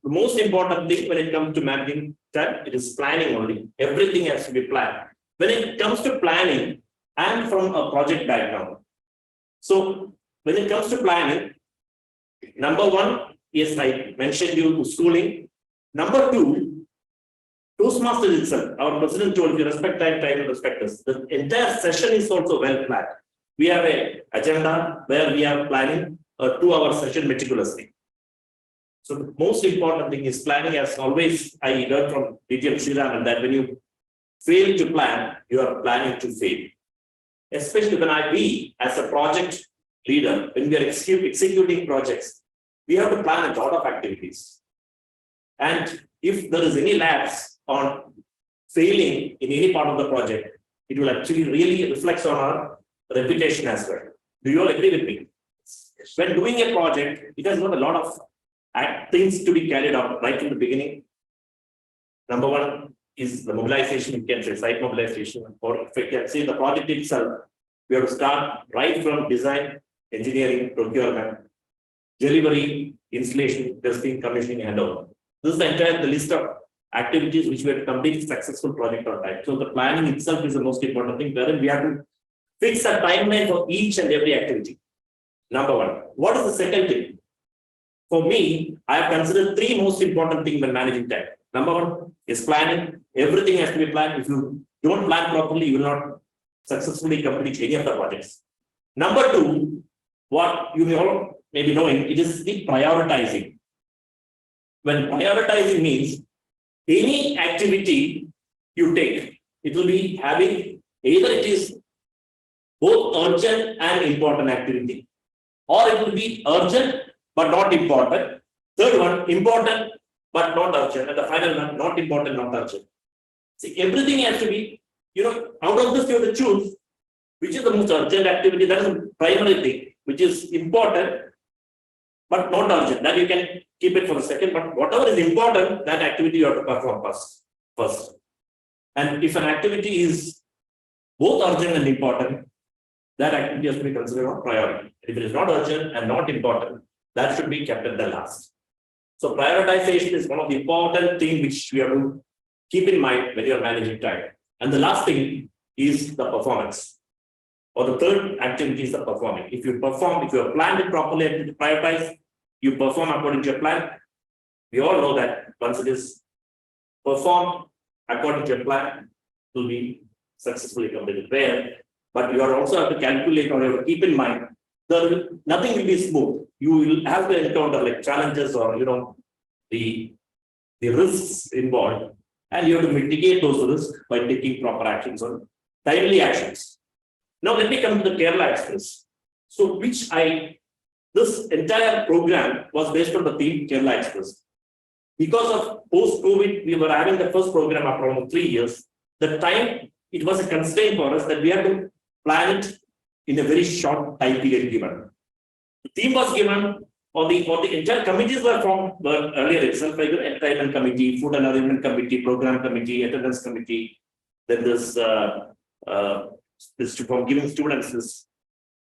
the most important thing when it comes to managing time, it is planning only. Everything has to be planned. When it comes to planning, I am from a project background. So when it comes to planning, number 1, yes, I mentioned you to schooling. Number 2, Toastmasters itself, our president told you respect time, time and respect us. The entire session is also well planned. We have an agenda where we are planning a 2-hour session meticulously. So the most important thing is planning. As always, I learned from DTM Sriraman that when you fail to plan, you are planning to fail. Especially when we as a project leader, when we are executing projects, we have to plan a lot of activities. And if there is any lapse on failing in any part of the project, it will actually really reflect on our reputation as well. Do you all agree with me? When doing a project, it has got a lot of things to be carried out right from the beginning. Number 1 is the mobilization, you can say site mobilization, or if you can say the project itself, we have to start right from design, engineering, procurement, delivery, installation, testing, commissioning, handover. This is the entire list of activities which we have to complete successful project on time. So the planning itself is the most important thing, wherein we have to fix a timeline for each and every activity. Number 1. What is the second thing? For me, I have considered 3 most important things when managing time. Number 1 is planning. Everything has to be planned. If you don't plan properly, you will not successfully complete any of the projects. Number 2, what you may all may be knowing, it is the prioritizing. when prioritizing means any activity you take, it will be having either it is both urgent and important activity, or it will be urgent but not important. Third one, important but not urgent, and the final one, not important, not urgent. See, everything has to be, out of this you have to choose which is the most urgent activity. That is the primary thing, which is important but not urgent. That you can keep it for a second, but whatever is important, that activity you have to perform first. And if an activity is both urgent and important, that activity has to be considered a priority. If it is not urgent and not important, that should be kept at the last. So prioritization is one of the important things which we have to keep in mind when you are managing time. And the last thing is the performance. Or the third activity is the performing. If you perform, if you have planned it properly and prioritize, you perform according to your plan. We all know that once it is performed according to your plan, it will be successfully completed. Where, but you are also have to calculate or you have to keep in mind that nothing will be smooth. You will have to encounter like challenges or the risks involved, and you have to mitigate those risks by taking proper actions or timely actions. Now let me come to the Kerala Express. So this entire program was based on the theme Kerala Express. Because of post-COVID, we were having the first program after around 3 years. The time, it was a constraint for us that we had to plan it in a very short time period given. The theme was given, or the entire committees were formed earlier itself, like the entertainment committee, food and arrangement committee, program committee, attendance committee. Then this for giving students this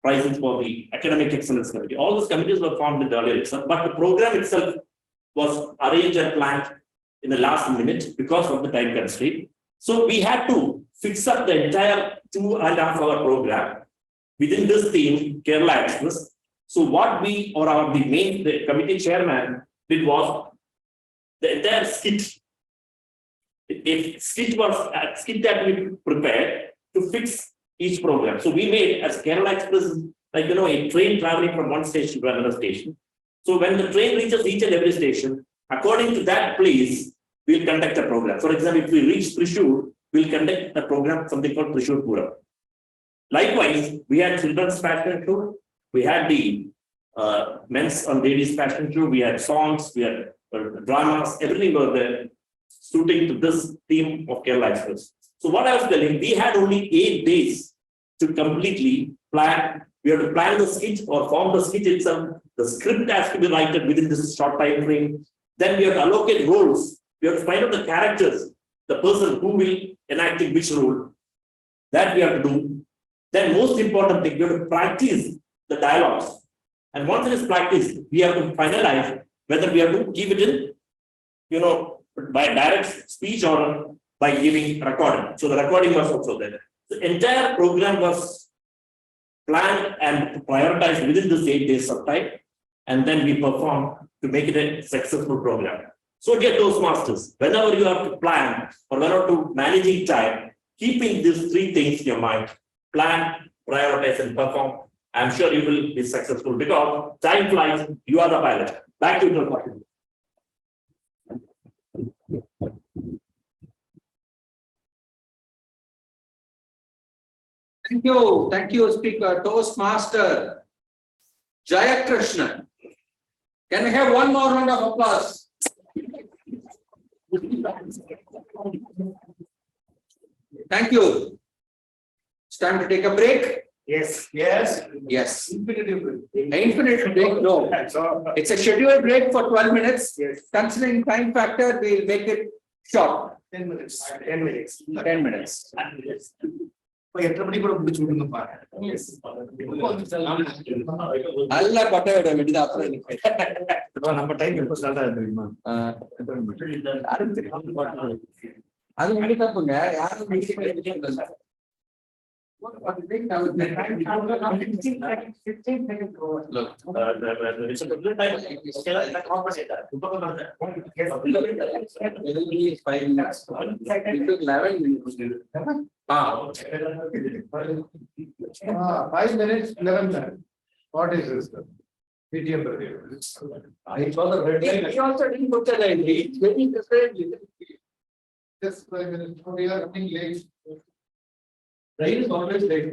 prizes for the academic excellence committee. All those committees were formed in the earlier itself, but the program itself was arranged and planned in the last minute because of the time constraint. So we had to fix up the entire 2.5 hour program within this theme, Kerala Express. So what we or the committee chairman did was the entire skit. A skit that we prepared to fix each program. So we made as Kerala Express like a train traveling from one station to another station. So when the train reaches each and every station, according to that place, we'll conduct a program. For example, if we reach Thrissur, we'll conduct a program, something called Thrissur Puram. Likewise, we had children's fashion show, we had the men's and ladies fashion show, we had songs, we had dramas, everything was there, suiting to this theme of Kerala Express. So what I was telling, we had only 8 days to completely plan. We have to plan the skit or form the skit itself. The script has to be written within this short time frame. Then we have to allocate roles. We have to find out the characters, the person who will enact in which role. That we have to do. Then most important thing, we have to practice the dialogues. And once it is practiced, we have to finalize whether we have to give it in, by direct speech or by giving recording. So the recording was also there. The entire program was planned and prioritized within this 8 days of time, and then we performed to make it a successful program. So dear Toastmasters, whenever you have to plan or whenever to managing time, keeping these 3 things in your mind, plan, prioritize, and perform, I'm sure you will be successful because time flies, you are the pilot. Back to you. Thank you, Speaker. Toastmaster Jaya Krishnan. Can we have one more round of applause? Thank you. It's time to take a break. Yes. Yes. Infinity break. Infinite break, no. It's a scheduled break for 12 minutes. Yes. Considering time factor, we'll make it short. 10 minutes. 10 minutes. 10 minutes. நல்லா கொட்டை விட வேண்டியது அப்புறம் நம்ம time எப்போ start ஆகுது தெரியுமா? அது வந்து தப்புங்க. யாரும் Look, it's a good time. Okay, let's compensate that. 5 minutes. 11 minutes. 5 minutes, 11 minutes. What is this? KTM. I saw the red line. He also didn't put the line. It's very different. Just 5 minutes. We are running late. Rain is always late.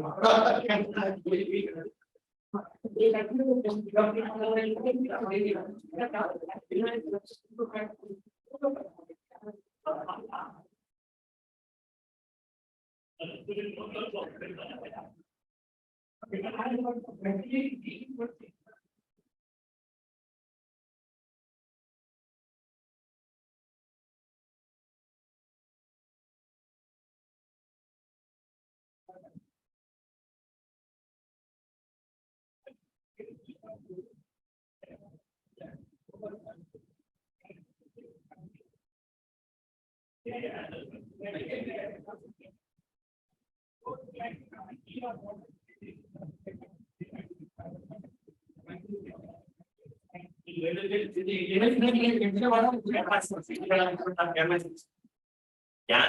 ഞാൻ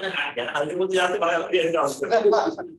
അതിനെക്കുറിച്ച് ജാസ്തി പറയാൻ ആവശ്യമില്ല.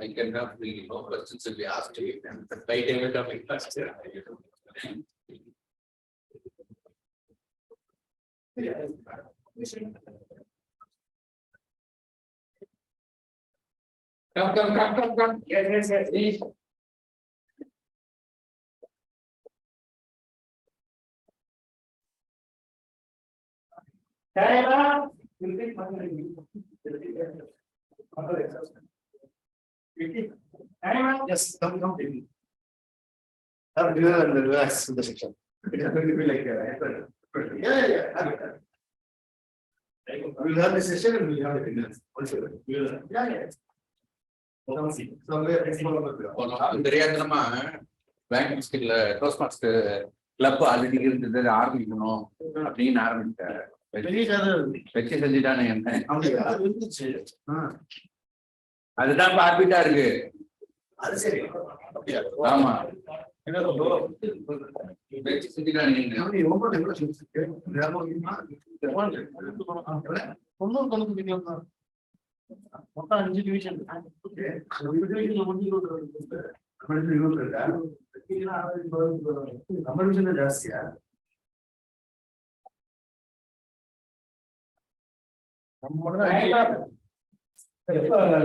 I cannot really know questions will be asked to you. By table topic first. Come. Yes, please. Yes, come. Have dinner and relax in the section. It is going to be like yeah. We'll have the session and we'll have the dinner. Also, yeah. தெரியாதனமா bank மிஸ்டேக்ல toast master club already இருந்தது ஆரம்பிக்கணும் அப்படின்னு ஆரம்பிச்சாரு. வச்சு செஞ்சுட்டானே என்ன அதுதான் பார்பிட்டா இருக்கு. அது சரி. ஆமா ಜಾಸ್ತಿಯಾ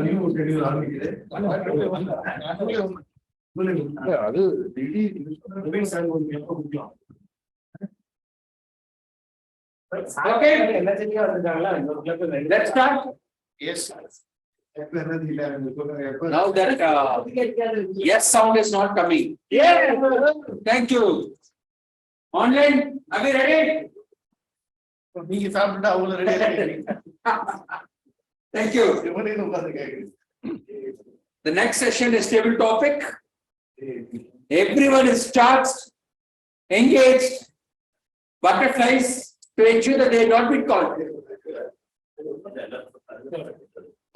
ನೀವು ಶೆಡ್ಯೂಲ್ ಆಗಿದ್ದೀರಿ ಅದು Let's start. Yes. Now that yes sound is not coming. Yeah. Thank you. Online, are we ready? Thank you. The next session is table topic. Everyone is charged, engaged, butterflies to ensure that they have not been called.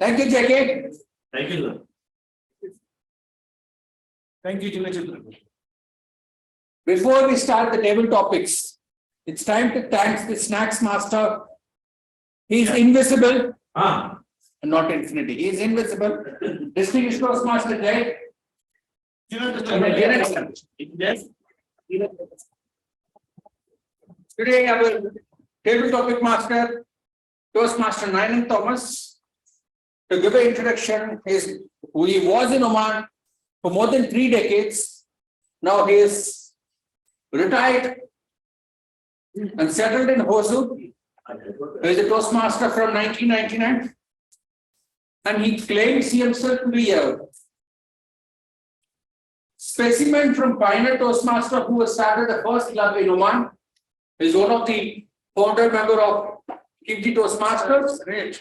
Thank you, Jackie. Thank you, sir. Thank you, Junior. Before we start the table topics, it's time to thank the snacks master. He's invisible, not infinity. He is invisible. Distinguished Toastmaster Jay. Yes. Today, our table topic master, Toastmaster Nayan Thomas, to give an introduction, he was in Oman for more than 3 decades. Now he is retired and settled in Hosur. He is a Toastmaster from 1999, and he claims himself to be a specimen from Pioneer Toastmaster who has started the first club in Oman. He is one of the founder member of KTM Toastmasters. Great.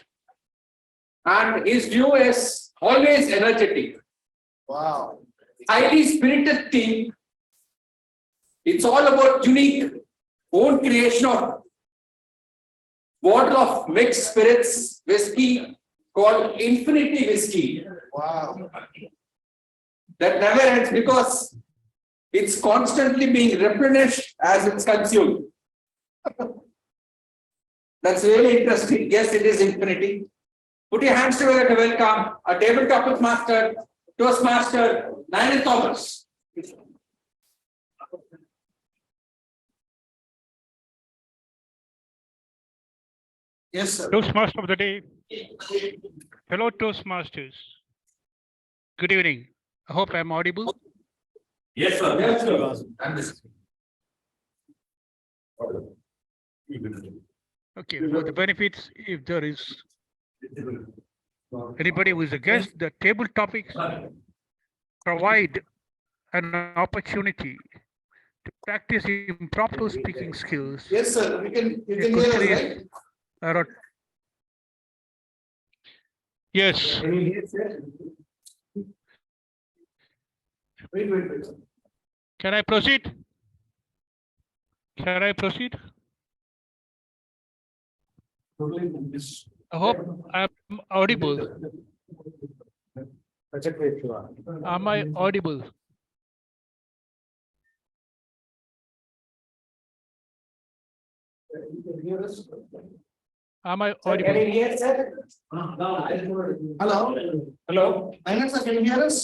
And his view is always energetic. Wow. Highly spirited team. It's all about unique own creation of bottle of mixed spirits whiskey called Infinity Whiskey. Wow. That never ends because it's constantly being replenished as it's consumed. That's really interesting. Yes, it is infinity. Put your hands together to welcome our table topic master, Toastmaster Nayan Thomas. Yes, sir. Toastmaster of the day. Fellow Toastmasters. Good evening. I hope I'm audible. Yes, sir. Yes, sir. Okay, for the benefits, if there is anybody who is a guest, the table topics provide an opportunity to practice improper speaking skills. Yes, sir. You can hear us, right? Yes, Wait. can I proceed? Can I proceed? I hope I'm audible. Am I audible? Am I Can audible? you hear, sir? Hello. Hello? Nayan sir, can you hear us?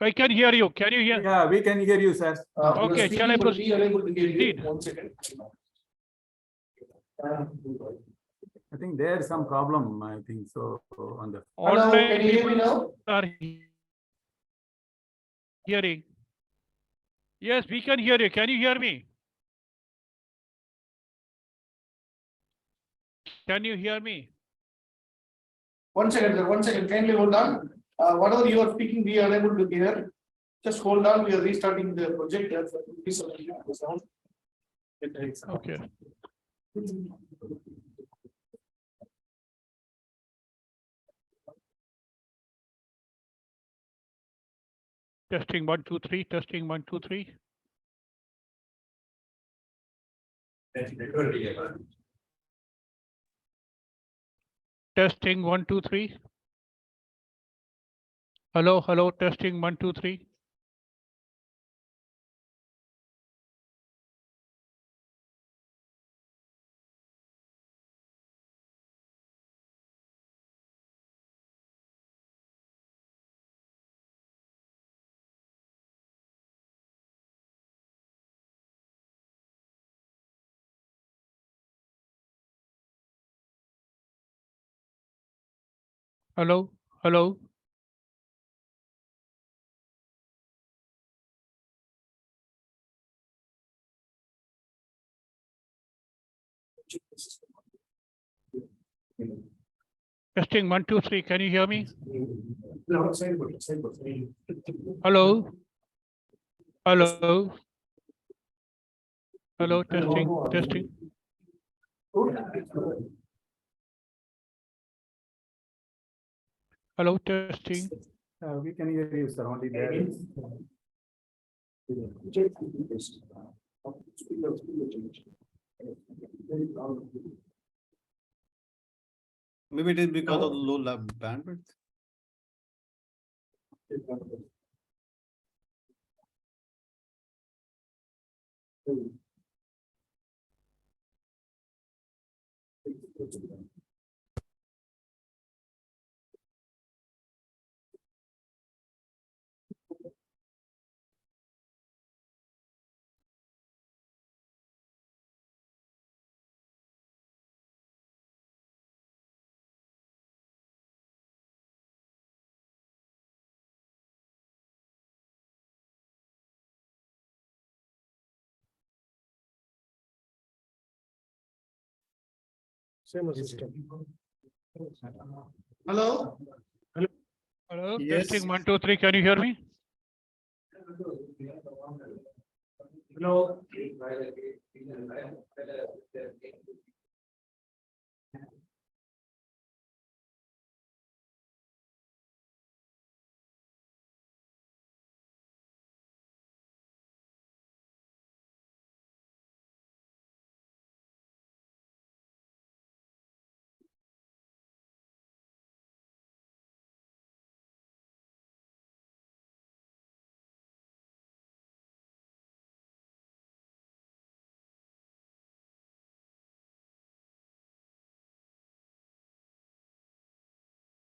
I can hear you. Can you hear? Yeah, we can hear you, sir. Okay, shall I proceed? We are able to hear you. Indeed. 1 second. I think there's some problem, I think so, on the. Hello, Online can you hear me now? are hearing. Yes, we can hear you. Can you hear me? Can you hear me? 1 second, sir. 1 second. Kindly hold on. Whatever you are speaking, we are unable to hear. Just hold on. We are restarting the project. Okay. Testing 1, 2, 3. Testing 1, 2, 3. Testing 1, 2, 3. Hello, hello. Testing 1, 2, 3. Hello, hello. Testing 1, 2, 3. Can you hear me? Hello, hello. Hello, testing, testing. Hello, testing. We can hear you, sir, only there. Maybe it is because of the low bandwidth. Hello? Hello, Yes. testing 1, 2, 3. Can you hear me? Hello.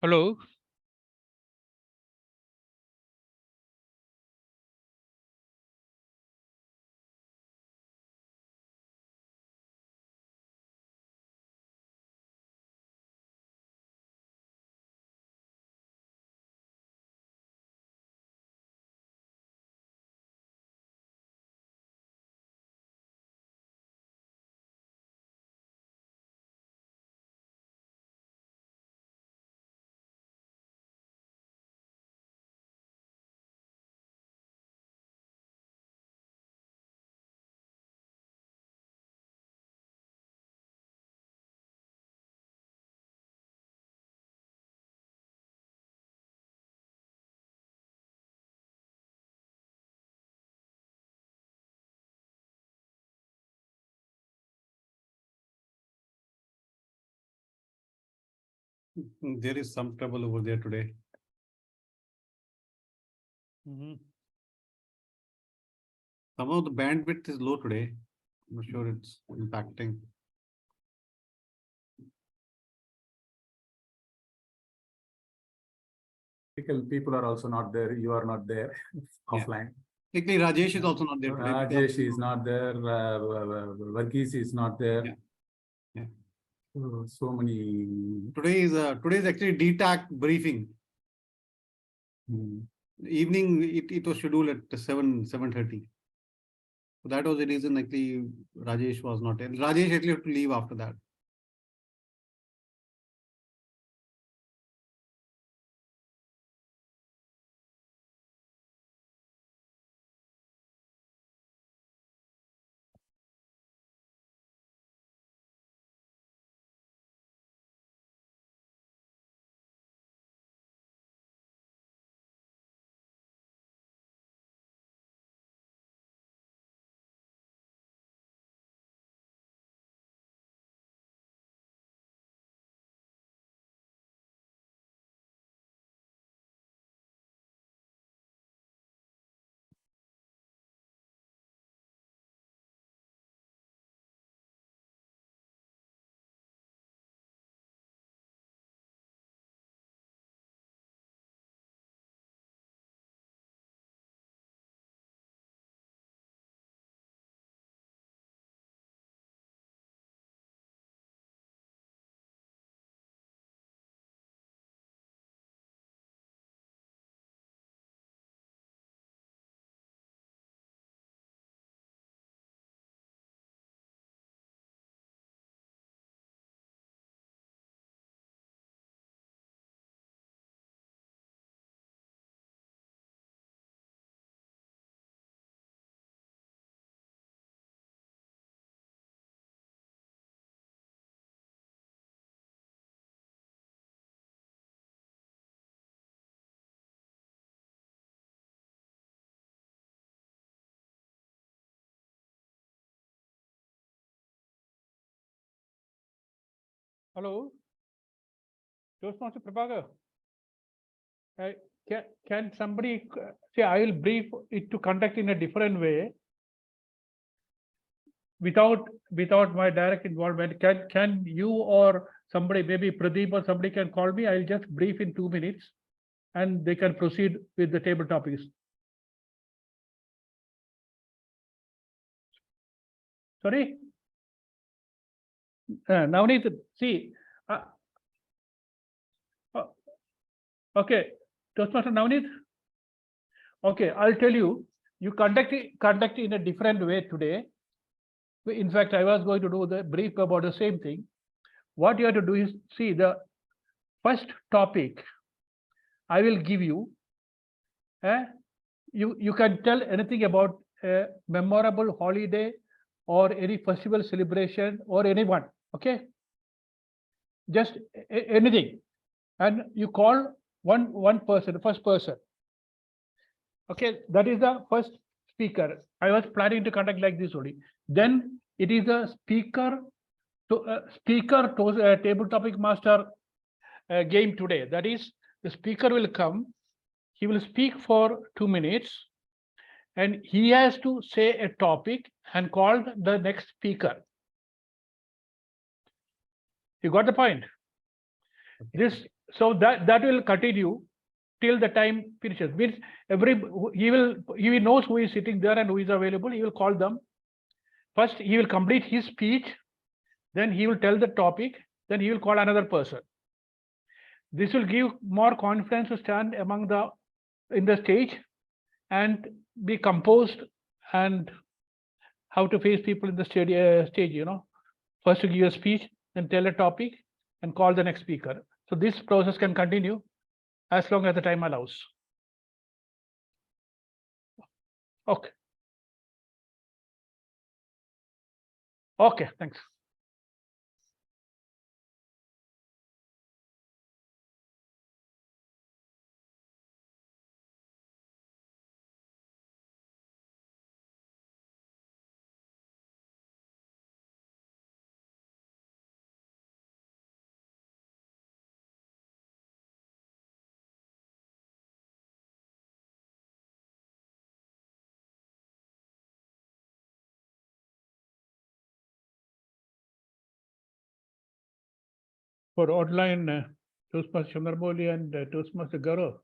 Hello. There is some trouble over there today. Somehow the bandwidth is low today. I'm not sure it's impacting. People are also not there. You are not there offline. Likely Rajesh is also not there today. Rajesh is not there. Varghese is not there. Yeah. Yeah. So many. Today is actually DTAC briefing. Evening it was scheduled at 7:30. So that was the reason actually Rajesh was not there. Rajesh actually had to leave after that. Hello, Toastmaster Prabhakar. Can somebody say I will brief it to conduct in a different way without my direct involvement? Can you or somebody, maybe Pradeep or somebody can call me? I'll just brief in 2 minutes and they can proceed with the table topics. Sorry? Navneet, see. Okay, Toastmaster Navneet. Okay, I'll tell you, you conduct in a different way today. In fact, I was going to do the brief about the same thing. What you have to do is see the first topic I will give you. You can tell anything about a memorable holiday or any festival celebration or anyone. Okay, just anything, and you call one person, the first person. Okay, that is the first speaker. I was planning to conduct like this only. Then it is a speaker to table topic master game today. That is, the speaker will come, he will speak for 2 minutes, and he has to say a topic and call the next speaker. You got the point? This, so that will continue till the time finishes. Means he knows who is sitting there and who is available. He will call them. First, he will complete his speech. Then he will tell the topic. Then he will call another person. This will give more confidence to stand in the stage and be composed and how to face people in the stage. You know, first to give a speech, then tell a topic, and call the next speaker. So this process can continue as long as the time allows. Okay. Okay, thanks. For online Toastmaster Chandramouli and Toastmaster Gaurav.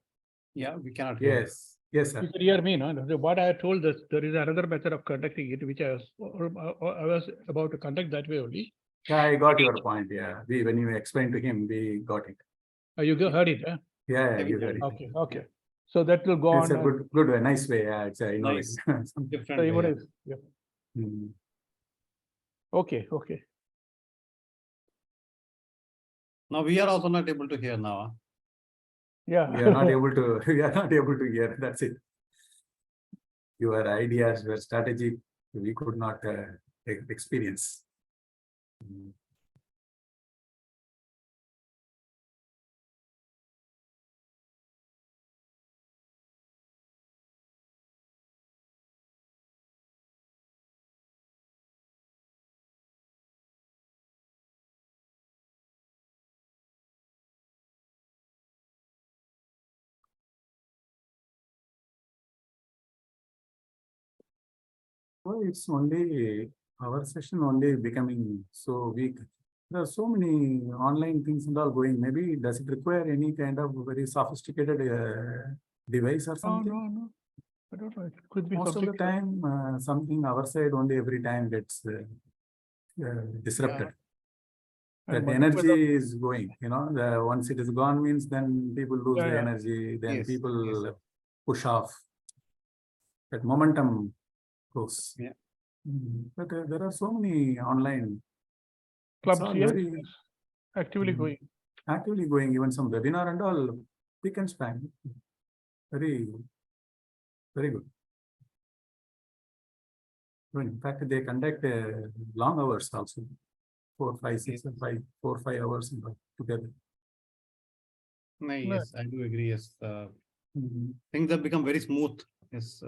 Yeah, we cannot hear. Yes, sir. You could hear me, no? What I told this, there is another method of conducting it, which I was about to conduct that way only. Yeah, I got your point. Yeah, when you explained to him, we got it. You heard it, huh? Yeah, you got it. Okay. So that will go It's on. a good way, nice way. Yeah, it's a Nice. Different So way. yeah. Mhm. Okay. Now we are also not able to hear now. Huh? Yeah. We are not able to. We are not able to hear. That's it. Your ideas, your strategy, we could not experience. Well, it's only our session only becoming so weak. There are so many online things and all going. Maybe does it require any kind of very sophisticated device or something? No. I don't know. It could be Most of the time, something our side only every time gets disrupted. And The energy is going, once it is gone means then people lose the energy, then people push off. That momentum goes. Yeah. But there are so many online clubs very actively going. Actively going, even some webinar and all, pick and span. Very good. In fact, they conduct long hours also. 4, 5, 6, 5, 4, 5 hours together. Yes, I do agree. Yes, things have become very smooth. Yes.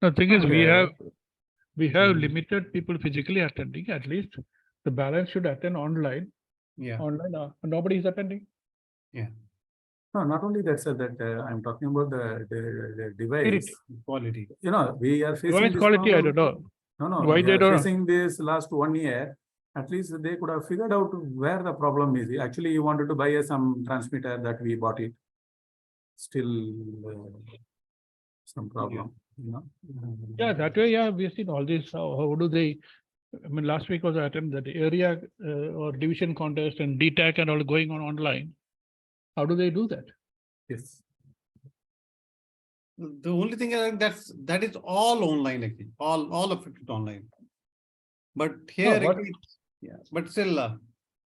The thing is, we have limited people physically attending. At least the balance should attend online. Yeah. online, nobody is attending. No, not only that, sir, that I'm talking about the device. Quality. You know, we are facing Device this quality, I problem. don't know. No, Why we they are don't? facing this last 1 year. At least they could have figured out where the problem is. Actually, you wanted to buy some transmitter that we bought it. Still some problem, you know. Yeah, that way, yeah, we've seen all this. How do they? I mean, last week was attempt that area or division contest and DTAC and all going on online. How do they do that? Yes. The only thing that is all online actually, all of it online. But here, what- actually, yeah, but still,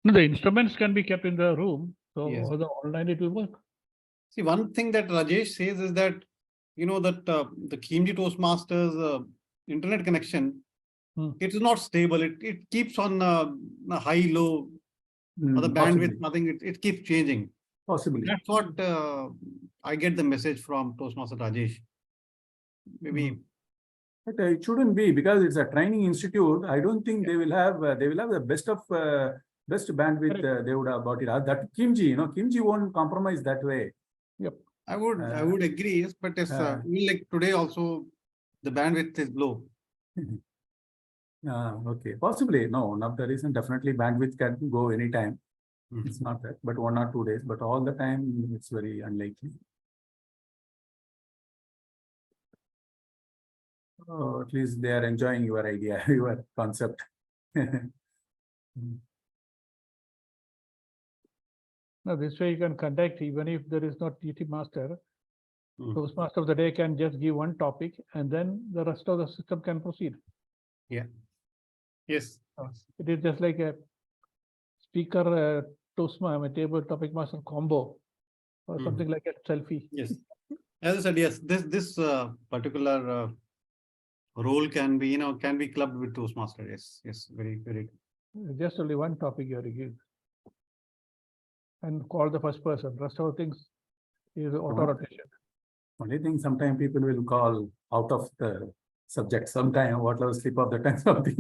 No, the instruments can be kept in the room, so Yes. the online it will work. see, one thing that Rajesh says is that, you know, that the KMG Toastmasters internet connection, it is not stable. It keeps on a high, low, or the bandwidth, nothing. It keeps changing. Possibly. That's what I get the message from Toastmaster Rajesh. Maybe. But it shouldn't be, because it's a training institute. I don't think they will have the best bandwidth. They would have bought it out. That Kimchi, you know, Kimchi won't compromise that way. I would agree, yes, but it's like today also the bandwidth is low. Okay, possibly. No, one of the reason, definitely bandwidth can go anytime. It's not that, but 1 or 2 days, but all the time it's very unlikely. Oh, at least they are enjoying your idea, your concept. Now, this way you can conduct even if there is not TT master. Toastmaster of the day can just give one topic and then the rest of the system can proceed. Yes. It is just like a speaker Toastmaster, table topic master combo or something like a selfie. Yes. As I said, yes, this particular role can be, can be clubbed with Toastmaster. Yes, very, very. Just only one topic you have to give. And call the first person. Rest of the things is auto rotation. Only thing, sometimes people will call out of the subject. Sometimes whatever slip of the tongue, something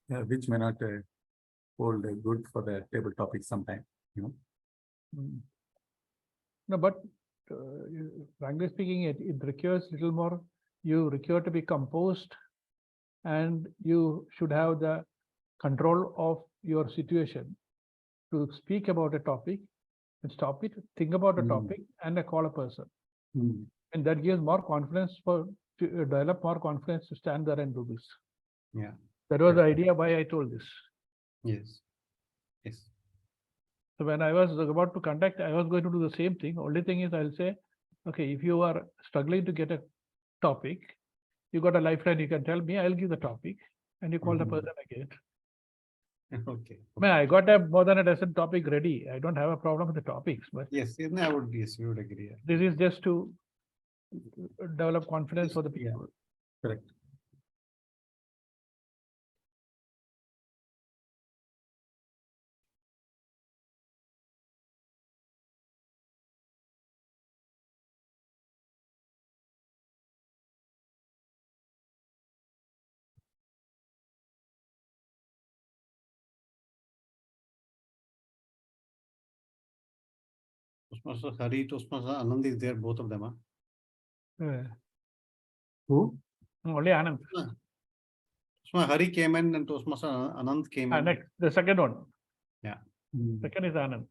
which may not hold good for the table topic sometime, you know. No, but frankly speaking, it requires little more. You require to be composed, and you should have the control of your situation to speak about a topic and stop it, think about a topic, and call a person. And that gives more confidence to develop more confidence to stand there and do this. Yeah. That was the idea why I told this. Yes. Yes. So when I was about to conduct, I was going to do the same thing. Only thing is I'll say, okay, if you are struggling to get a topic, you got a lifeline, you can tell me, I'll give the topic, and you call the person again. Okay. I mean, I got more than a dozen topic ready. I don't have a problem with the topics, but Yes, we would agree. this is just to develop confidence for the people. Correct. Toastmaster Hari, Toastmaster Anand is there, both of them. Who? Only Anand. Toastmaster Hari came in and Toastmaster Anand came in. Next, the second one. Yeah. Second is Anand.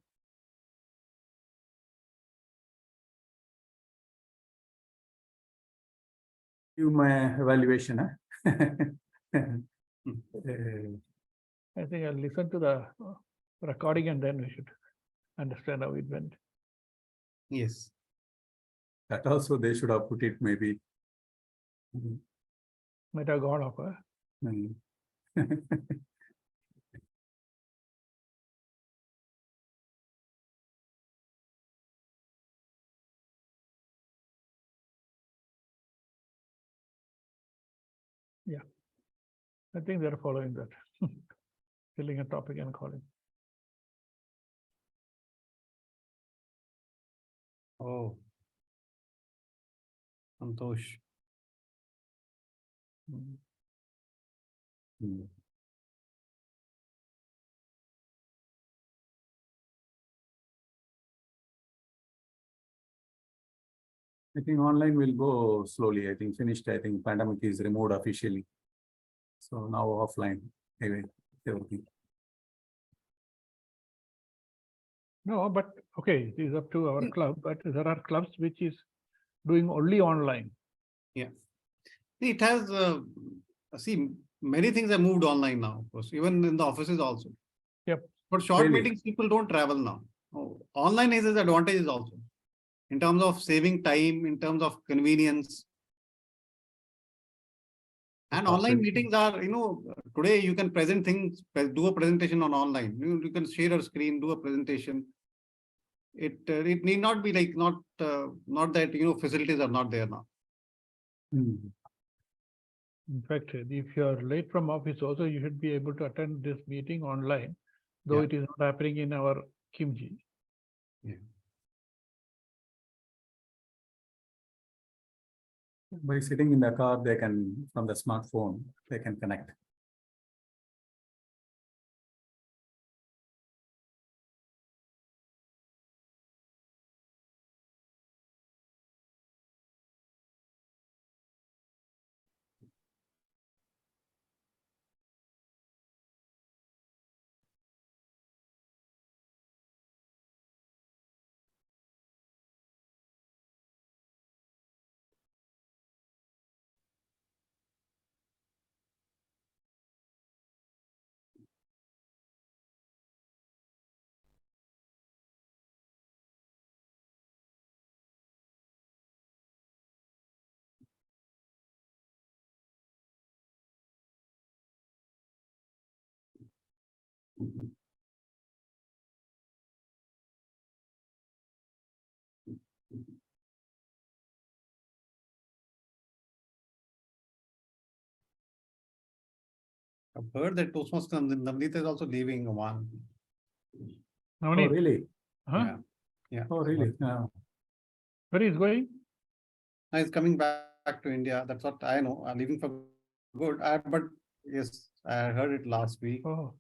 You my evaluation, I think I'll listen to the recording and then we should understand how it went. Yes. That also they should have put it maybe. Might have gone off. Yeah, I think they're following that. Filling a topic and calling. Oh. Santosh. I think online will go slowly. I think finished. I think pandemic is removed officially. So now offline. Anyway, everything. No, but okay, it is up to our club, but there are clubs which is doing only online. It has, see, many things have moved online now, of course, even in the offices also. Yep. For short Really? meetings, people don't travel now. Oh, online has its advantages also. In terms of saving time, in terms of convenience. And online meetings are, today you can present things, do a presentation on online. You can share a screen, do a presentation. It need not be like not that facilities are not there now. In fact, if you are late from office also, you should be able to attend this meeting online, though Yeah. it is not happening in our Kimji. By sitting in the car, they can, from the smartphone, they can connect. I've heard that Toastmasters Navneet is also leaving Oman. Oh, Navneet, really? huh? Yeah. Oh, really? Where is going? He's coming back to India. That's what I know. I'm leaving for good. But yes, I heard it last week. Oh,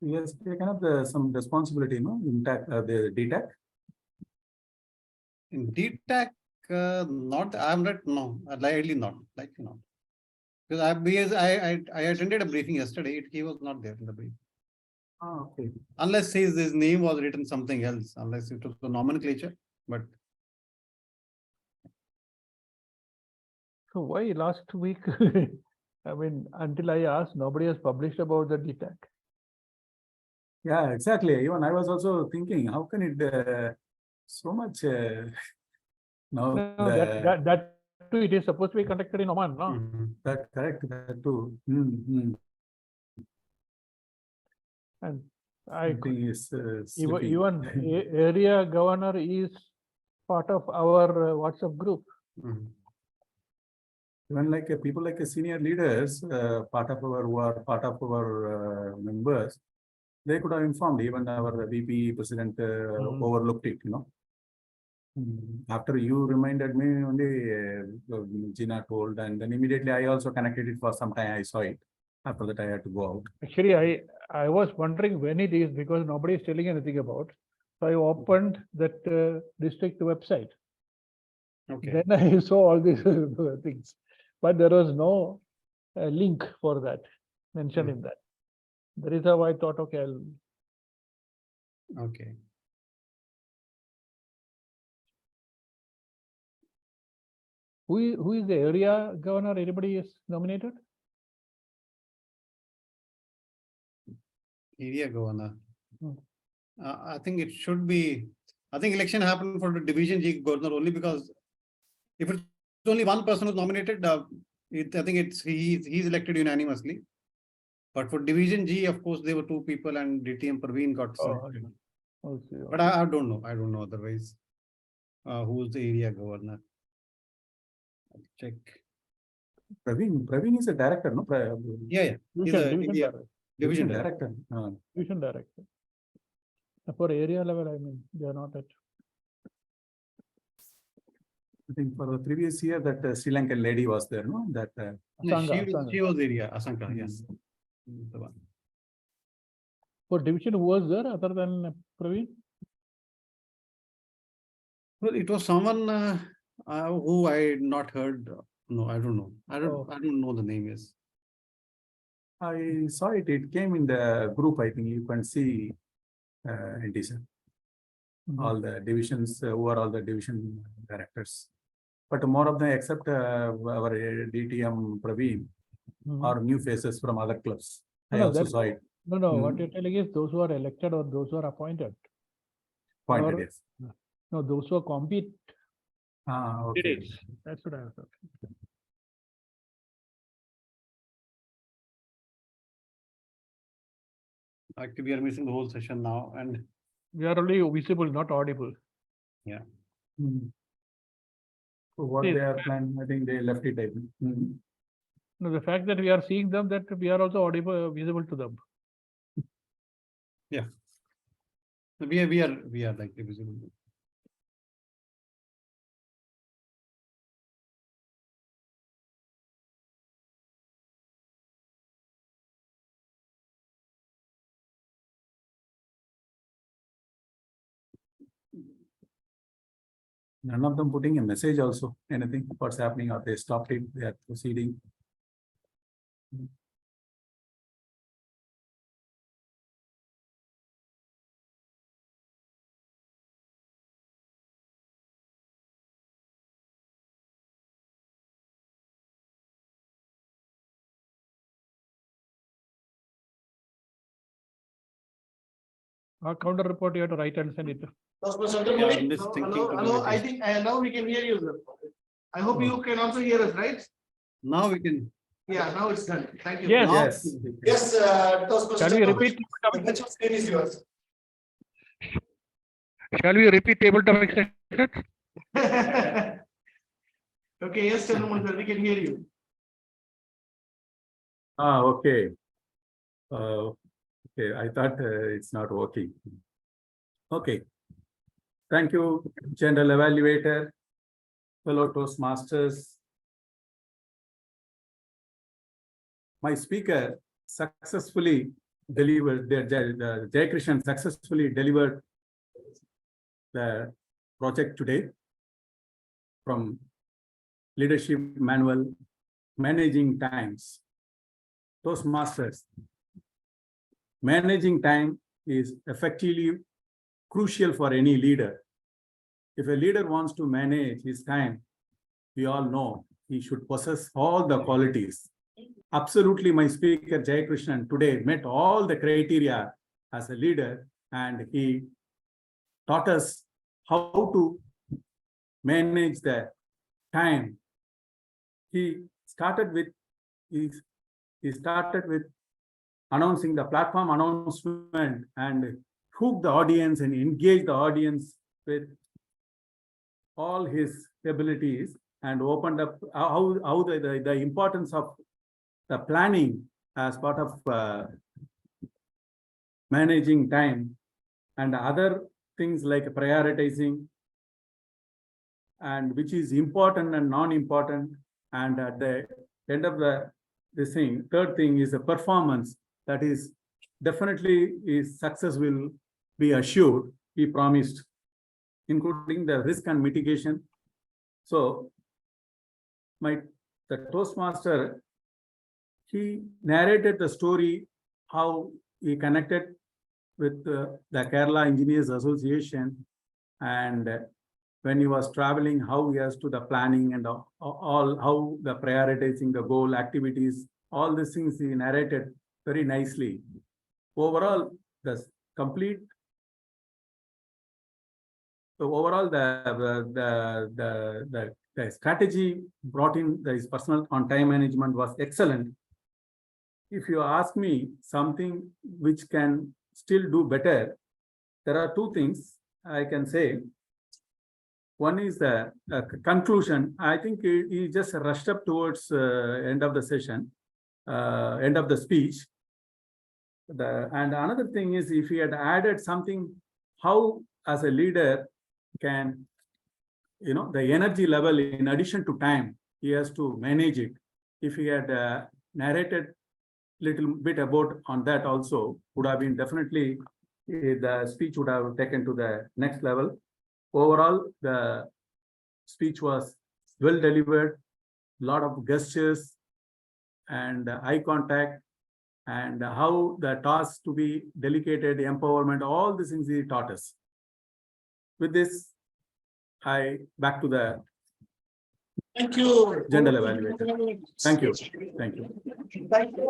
He has taken up some responsibility, no? In the DTAC. In DTAC, not. I'm not. No, likely not. Likely not. Because I attended a briefing yesterday. He was not there in the briefing. Oh, okay. Unless his name was written something else. Unless it was the nomenclature. But so why last week? I mean, until I asked, nobody has published about the DTAC. Yeah, exactly. Even I was also thinking, how can it so much now? No, that too, it is supposed to be conducted in Oman, no? That correct, that too. And I Something is even area governor is part of our WhatsApp group. Even like people like senior leaders, part of our members, they could have informed. Even our VP president overlooked it. After you reminded me, only Gina told, and then immediately I also connected it for some time. I saw it. After that, I had to go out. Actually, I was wondering when it is because nobody is telling anything about. So I opened that district website. okay. Then I saw all these things, but there was no link for that mentioned in that. That is how I thought, okay, Okay. who is the area governor? Anybody is nominated? Area governor. I think it should be. I think election happened for the division G governor only because if it's only one person who's nominated, I think he's elected unanimously. But for division G, of course, there were two people and DTM Praveen got selected. Okay. But I don't know. I don't know otherwise. Who's the area governor? I'll check. Praveen is a director, no? Yeah. He's a division director. Division director. For area level, I mean, they are not at. I think for the previous year that Sri Lankan lady was there, no? That She was area, Asanka, yes. The one. For division, who was there other than Praveen? Well, it was someone who I had not heard. No, I don't know. I Oh. don't know the name is. I saw it. It came in the group. I think you can see, NT sir. All the divisions, who are all the division directors. But more of them, except our DTM Praveen, Mhm. are new faces from other clubs. I No, also that's- saw it No, no, what Mhm. you're telling is those who are elected or those who are appointed. pointed, Or- yes. No, those who are compete. Okay. Candidates. That's what I was talking. Actually, we are missing the whole session now, and We are only visible, not audible. Hmm. So what See, they are planning, I think they left it. I think. No, the fact that we are seeing them, that we are also audible, visible to them. we are like visible. None of them putting a message also, anything, what's happening, or they stopped it, they are proceeding. Our counter report, you have to write and send it. Yeah, I'm just thinking to do Hello, it. I think now we can hear you, sir. I hope Oh. you can also hear us, right? Now we can. Yeah, now it's done. Thank you. Yes. Now- Yes. Yes, Shall we repeat? The virtual screen is yours. Shall we repeat tabletop extensions? Okay, yes, Chandramouli sir, we can hear you. Okay. Okay, I thought it's not working. Okay. Thank you, General Evaluator, fellow Toastmasters. My speaker successfully delivered, the Jai Krishan successfully delivered the project today from Leadership Manual, Managing Times. Toastmasters. Managing time is effectively crucial for any leader. If a leader wants to manage his time, we all know he should possess all the qualities. Absolutely, my speaker Jai Krishan today met all the criteria as a leader, and he taught us how to manage the time. He started with announcing the platform announcement and hook the audience and engage the audience with all his abilities, and opened up how the importance of the planning as part of managing time, and other things like prioritizing, and which is important and non-important. And at the end of this thing, third thing is the performance. That is definitely is success will be assured, he promised, including the risk and mitigation. So the Toastmaster, he narrated the story, how he connected with the Kerala Engineers Association, and when he was traveling, how he has to the planning and all how the prioritizing the goal activities, all these things he narrated very nicely. Overall, the strategy brought in his personal on time management was excellent. If you ask me something which can still do better, there are two things I can say. One is the conclusion. I think he just rushed up towards end of the session, end of the speech. And another thing is, if he had added something, how as a leader can, the energy level in addition to time, he has to manage it. If he had narrated little bit about on that also, would have been definitely the speech would have taken to the next level. Overall, the speech was well delivered, lot of gestures and eye contact, and how the task to be delegated, empowerment, all these things he taught us. With this, I back to the Thank you. general evaluator. Thank you. Thank you. Thank you.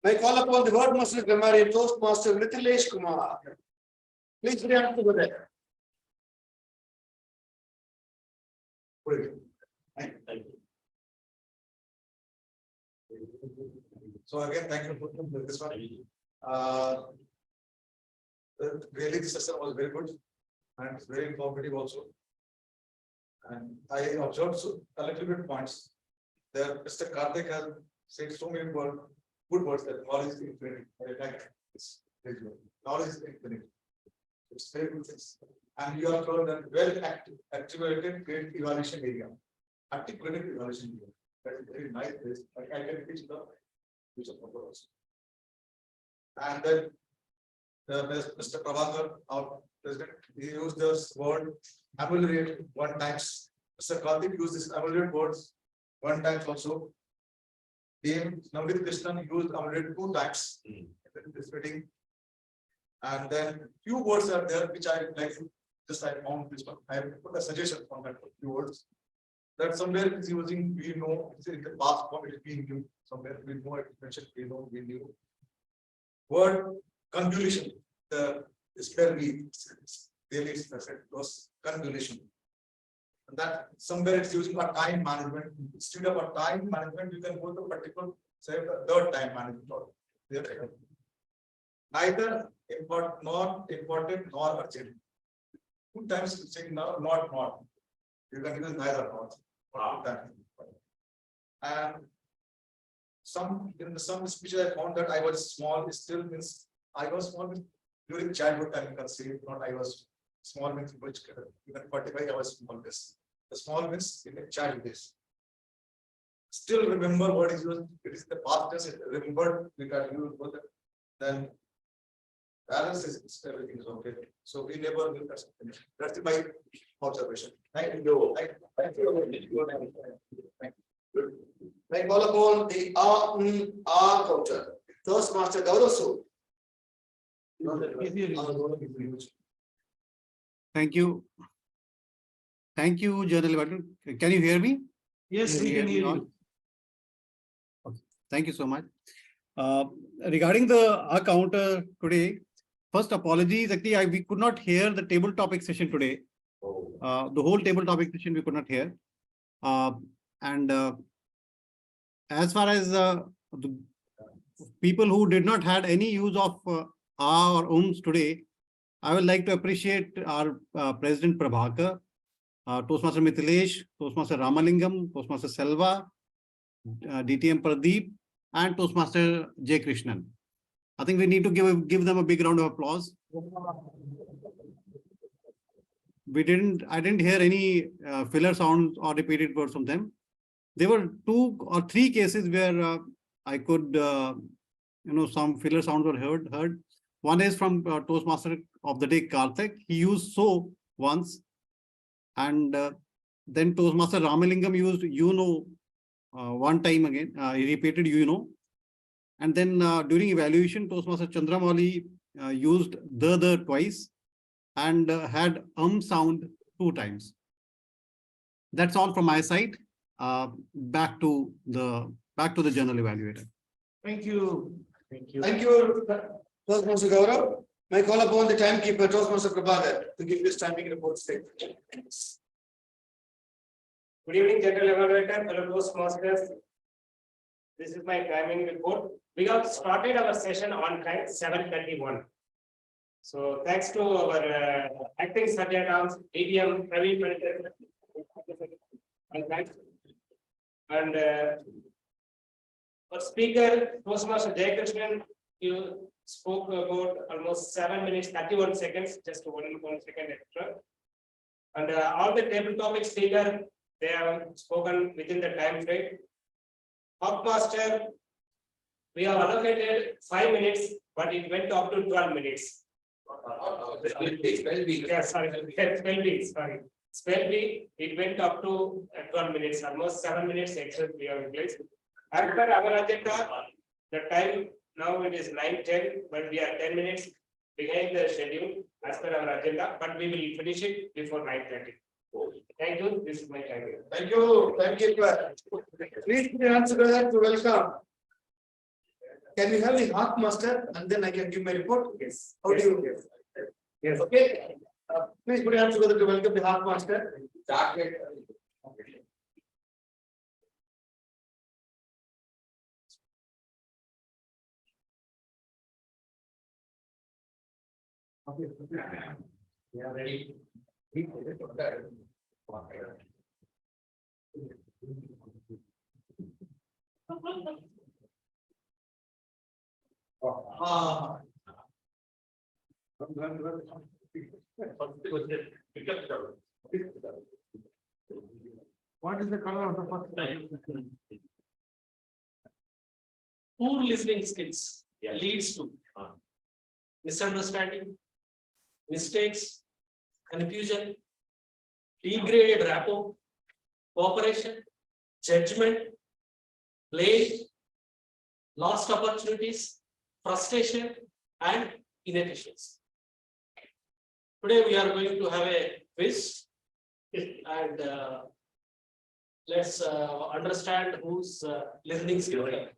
I call upon the word master grammarian Toastmaster Nitilesh Kumar. Please react to the So again, thank you for this one. Really, this session was very good and it's very informative also. And I observed a little bit points. There, Mr. Karthik has said so many good words that knowledge is infinite. I like this. Knowledge is infinite. It's very good things. And you are told that activated great evaluation area. Articulated evaluation area. That is very nice. I can teach the future also. And then Mr. Prabhakar, our president, he used this word evaluate 1 time. Mr. Karthik used this evaluate words 1 time also. DM Navneet Krishnan used evaluate 2 times in this meeting. And then few words are there which I like. Just I found this one. I put a suggestion on that few words. That somewhere is using we know it's in the past form it is being used somewhere we know it mentioned we know we knew. Word convolution. The spell we really was convolution. And that somewhere it's using a time management. Instead of a time management, you can go to particular say the third time management or neither important, not important nor urgent. 2 times saying no, not. You can use neither not. And some speeches I found that I was small, it still means I was small during childhood time, you can say not I was small means which you can quantify I was small this. The small means in a child this. Still remember what is used, it is the past tense, remembered we can use both then balance is everything is okay. So we never will that's my observation. Thank you. Thank you. I call upon the R counter. Toastmaster Gaurav. Thank you. Thank you, General Evaluator. Can you hear me? Yes, we can hear you. Okay. Thank you so much. Regarding the counter today, first apologies. Actually, we could not hear the table topic session today. The whole table topic session we could not hear. As far as the people who did not had any use of or today, I would like to appreciate our President Prabhakar, Toastmaster Mithilesh, Toastmaster Ramalingam, Toastmaster Selva, DTM Pradeep, and Toastmaster J. Krishnan. I think we need to give them a big round of applause. I didn't hear any filler sounds or repeated words from them. There were 2 or 3 cases where I could, some filler sounds were heard. One is from Toastmaster of the day, Karthik. He used so once. And then Toastmaster Ramalingam used, 1 time again. He repeated, And then during evaluation, Toastmaster Chandramauli used the twice and had sound 2 times. That's all from my side. Back to the general evaluator. Thank you. Thank you, Toastmaster Gaurav. May I call upon the timekeeper, Toastmaster Prabhakar, to give this timing report statement. Good evening, General Evaluator, fellow Toastmasters. This is my timing report. We have started our session on time 7:31. So thanks to our acting sergeant arms, ADM Praveen Panikar. And our speaker, Toastmaster J. Krishnan, you spoke about almost 7 minutes, 31 seconds, just 1 second extra. And all the table topic speaker, they have spoken within the time frame. Hawkmaster, we have allocated 5 minutes, but it went up to 12 minutes. Spell B. Yeah, sorry, spell B, sorry. Spell B, it went up to 12 minutes, almost 7 minutes extra we have replaced. As per our agenda, the time now it is 9:10, but we are 10 minutes behind the schedule as per our agenda, but we will finish it before 9:30. Thank you, this is my time. Thank you, Please put your hands together to welcome. Can we have the half master and then I can give my report? Yes. How do you? Yes. Okay. Please put your hands together to welcome the half master. Yeah, ready. What is the color of the first? Poor listening skills leads to misunderstanding, mistakes, confusion, degraded rapport, cooperation, judgment, blame, lost opportunities, frustration, and inefficiency. Today we are going to have a quiz and let's understand whose listening skills are.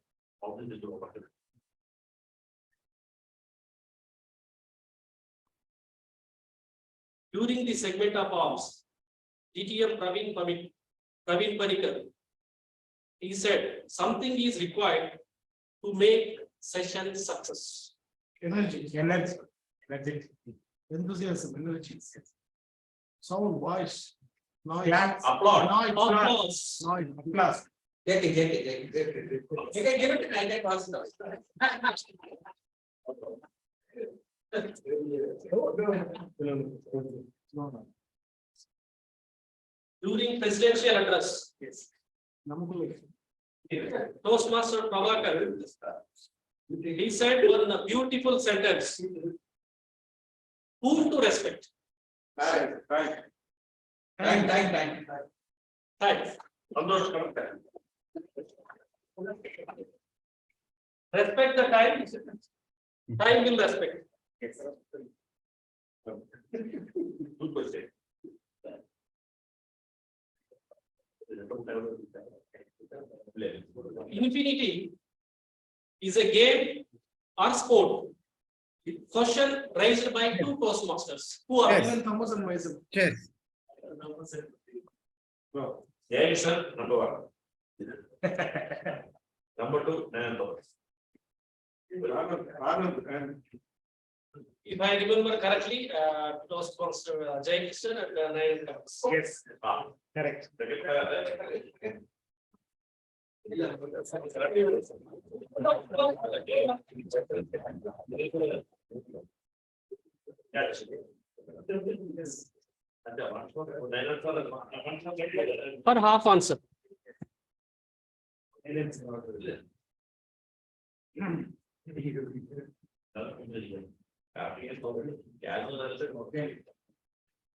During the segment of arms, TTM Praveen Parikar, he said something is required to make session success. Energy. That's it. Enthusiasm, energy. Sound, voice. Noise. Applaud. Applause. Noise. Applause. Get it. You can give it to 99%. During presidential address, Toastmaster Prabhakar, he said one beautiful sentence. Whom to respect? Time. Thanks. Respect the time. Time will respect. Good question. Infinity is a game or sport. Question raised by two Toastmasters. Who are Even Thomas and myself. Chess. Yeah, sir, number 1. Number 2, If I remember correctly, Toastmaster Jay Krishnan and Nayan Thomas. Yes, correct. For half answer.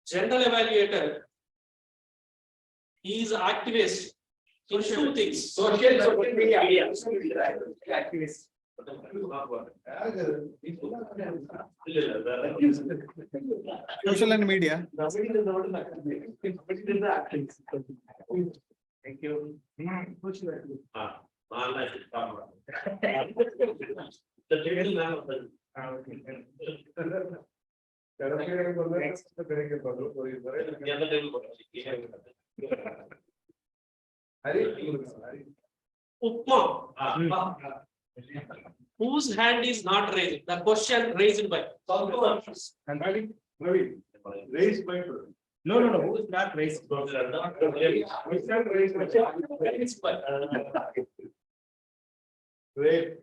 General evaluator, he is activist in two things. Social media. Activist. Social and media. Thank you. The little man of the other table. Upma. Whose hand is not raised? The question raised by. Raised by. No, who is not raised? Great.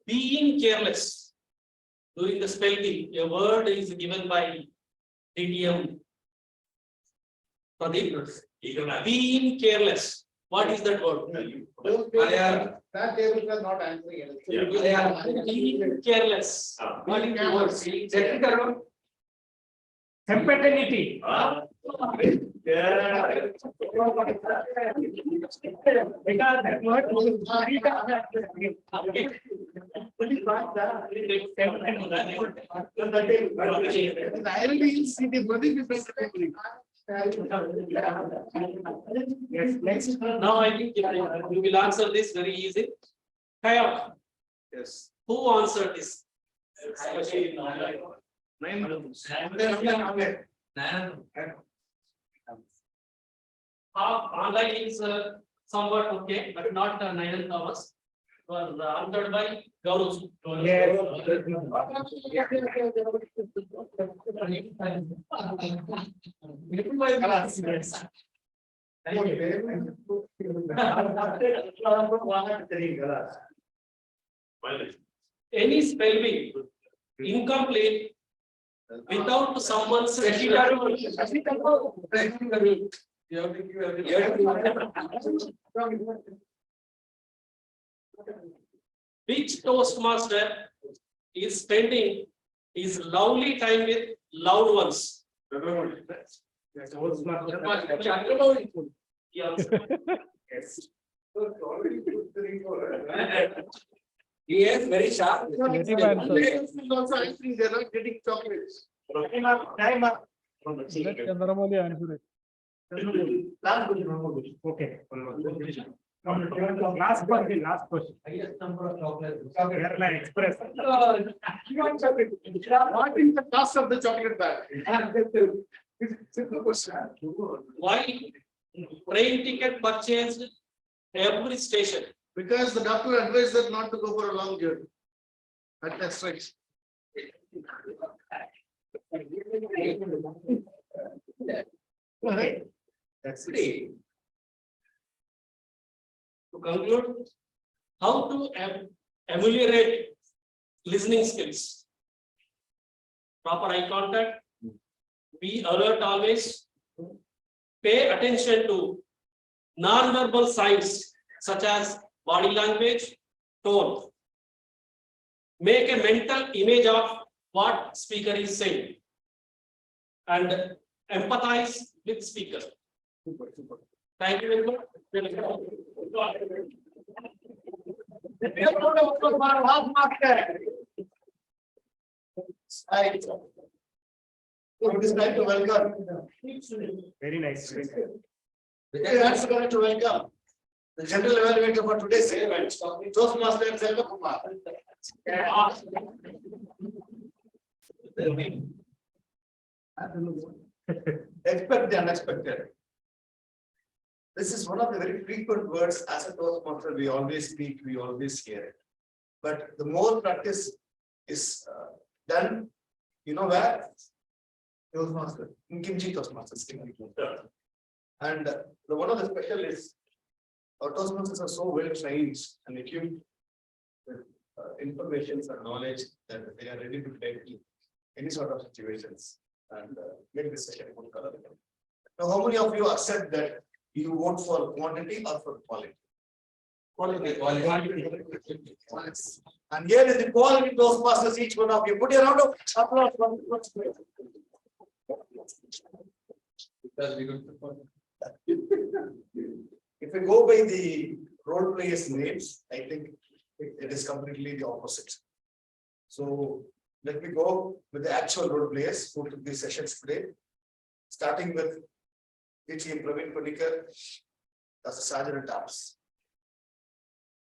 Being careless during the spell bee, a word is given by TTM Pradeep, being careless. What is that word? That tables are not answering anything. Being careless. What is the word? Compatibility. Yes, next. Now I think you will answer this very easy. Kaya, Yes. who answered this? Online is somewhat okay, but not Nayan Thomas. Was answered by Gaurav. Any spelling incomplete without someone's. Which Toastmaster is spending his lovely time with loved ones? Yes. He is very sharp. Let him answer. Also, I think they're not getting chocolates. Let Chandramouli answer it. Okay. Last question, last question. Kerala Express. What is the cost of the chocolate bag? Simple question. Why train ticket purchased every station? Because the doctor advised them not to go for a long journey. That's right. Okay. That's it. To conclude, how to ameliorate listening skills? Proper eye contact, be alert always, pay attention to non-verbal signs such as body language, tone. Make a mental image of what speaker is saying and empathize with speaker. Thank you very much. It is time to welcome. Very nice. It is going to welcome the general evaluator for today's event, Toastmaster and Selva Kumar. Expect the unexpected. This is one of the very frequent words as a Toastmaster we always speak, we always hear it. But the more practice is done, you know where? Toastmaster, in Kimchi Toastmasters. And the one of the special is our Toastmasters are so well trained and equipped with information and knowledge that they are ready to take any sort of situations and make this session more colorful. Now, how many of you have said that you vote for quantity or for quality? Quality. And here is the quality Toastmasters, each one of you. Put your round of applause for the If we go by the role players' names, I think it is completely the opposite. So let me go with the actual role players who took these sessions today, starting with KTM Praveen Panikar as a sergeant at arms.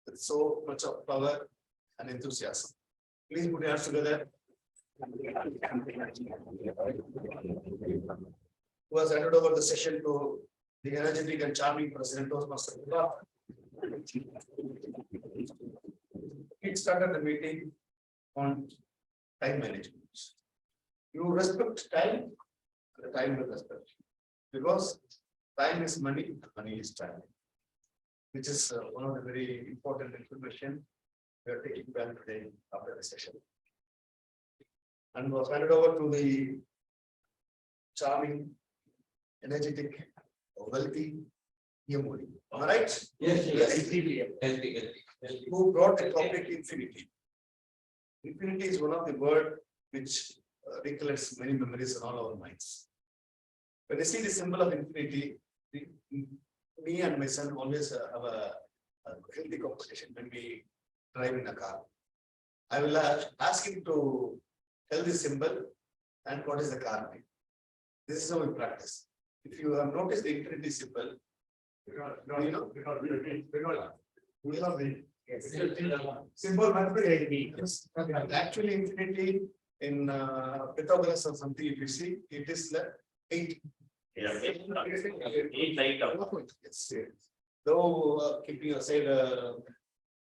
With so much of power and enthusiasm. Please put your hands together. Who has handed over the session to the energetic and charming President Toastmaster. It started the meeting on time management. You respect time, the time will respect you. Because time is money, money is time. Which is one of the very important information we are taking back today after the session. And was handed over to the charming, energetic a wealthy TMOD. Am I right? Healthy. Who brought the topic infinity. Infinity is one of the word which recollects many memories in all our minds. When I see the symbol of infinity, me and my son always have a healthy conversation when we drive in a car. I will ask him to tell the symbol and what is the car name. This is how we practice. If you have noticed the infinity symbol, symbol actually infinity in Pythagoras or something, if you see, it is the 8. Yes. Though keeping aside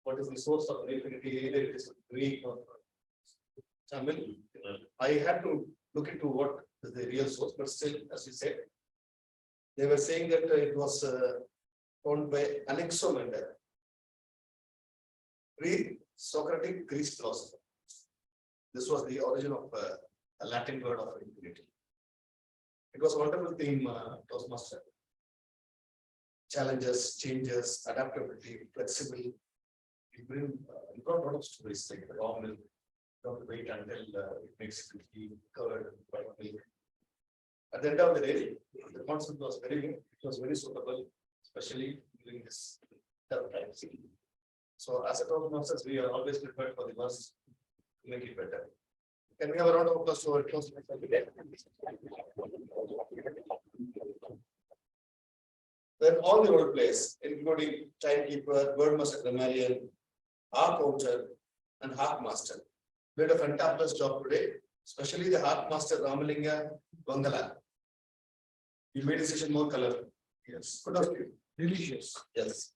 what is the source of infinity, either it is Greek or Tamil, I had to look into what is the real source, but still, as you said, they were saying that it was found by Anaximander, pre-Socratic Greek philosopher. This was the origin of a Latin word of infinity. It was a wonderful theme, Toastmaster. Challenges, changes, adaptability, flexible. We brought a lot of stories like the raw milk. Don't wait until it makes it covered by milk. At the end of the day, the concept was very good. It was very suitable, especially during this tough times. So, as a Toastmasters, we are always prepared for the worst to make it better. Can we have a round of applause to our Toastmasters? Then all the role plays, including timekeeper, wordmaster, grammarian, harp counter, and harp master, did a fantabulous job today, especially the harp master Ramalinga Bangala. You made the session more colorful. Yes, good of you. Delicious. Yes.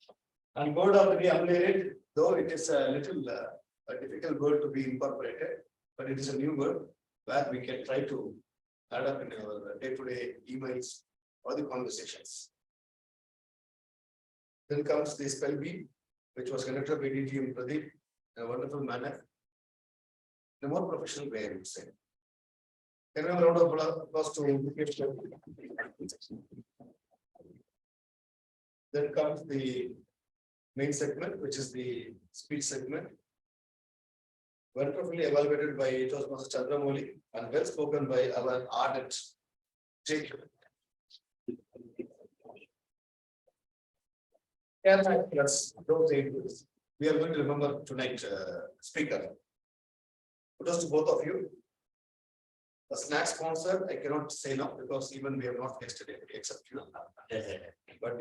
And word of the day, unmarried, though it is a little a difficult word to be incorporated, but it is a new word where we can try to add up in our day-to-day emails or the conversations. Then comes the spell bee, which was conducted by DTM Pradeep in a wonderful manner, in a more professional way, I would say. Can we have a round of applause to Then comes the main segment, which is the speech segment. Wonderfully evaluated by Toastmaster Chandramouli and well spoken by our ardent Jacob. Yes, we are going to remember tonight, speaker. Kudos to both of you. The snack sponsor, I cannot say no because even we have not tasted it except you. But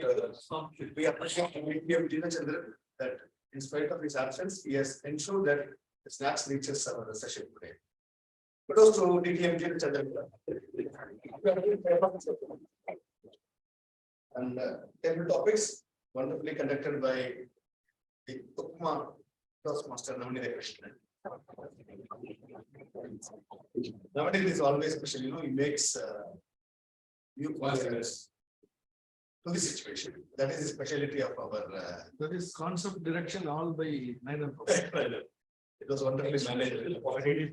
we appreciate that in spite of his absence, he has ensured that the snacks reaches our session today. Kudos to DTM Chandra. And table topics wonderfully conducted by the Ukma Toastmaster Navanida Krishnan. Navanida is always special, you know, he makes new concepts to the situation. That is the specialty of our. That is concept direction all by Naina. It was wonderfully managed.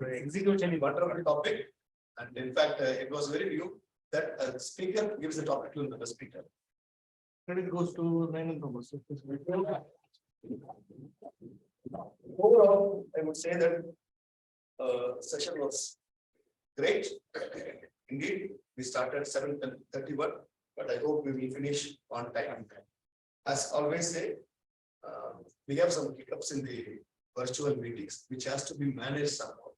Execution is wonderful topic, and in fact, it was very new that a speaker gives the topic to another speaker. Credit goes to Naina. Overall, I would say that session was great. Indeed, we started 7:31, but I hope we will finish on time. As always say, we have some hiccups in the virtual meetings, which has to be managed somehow.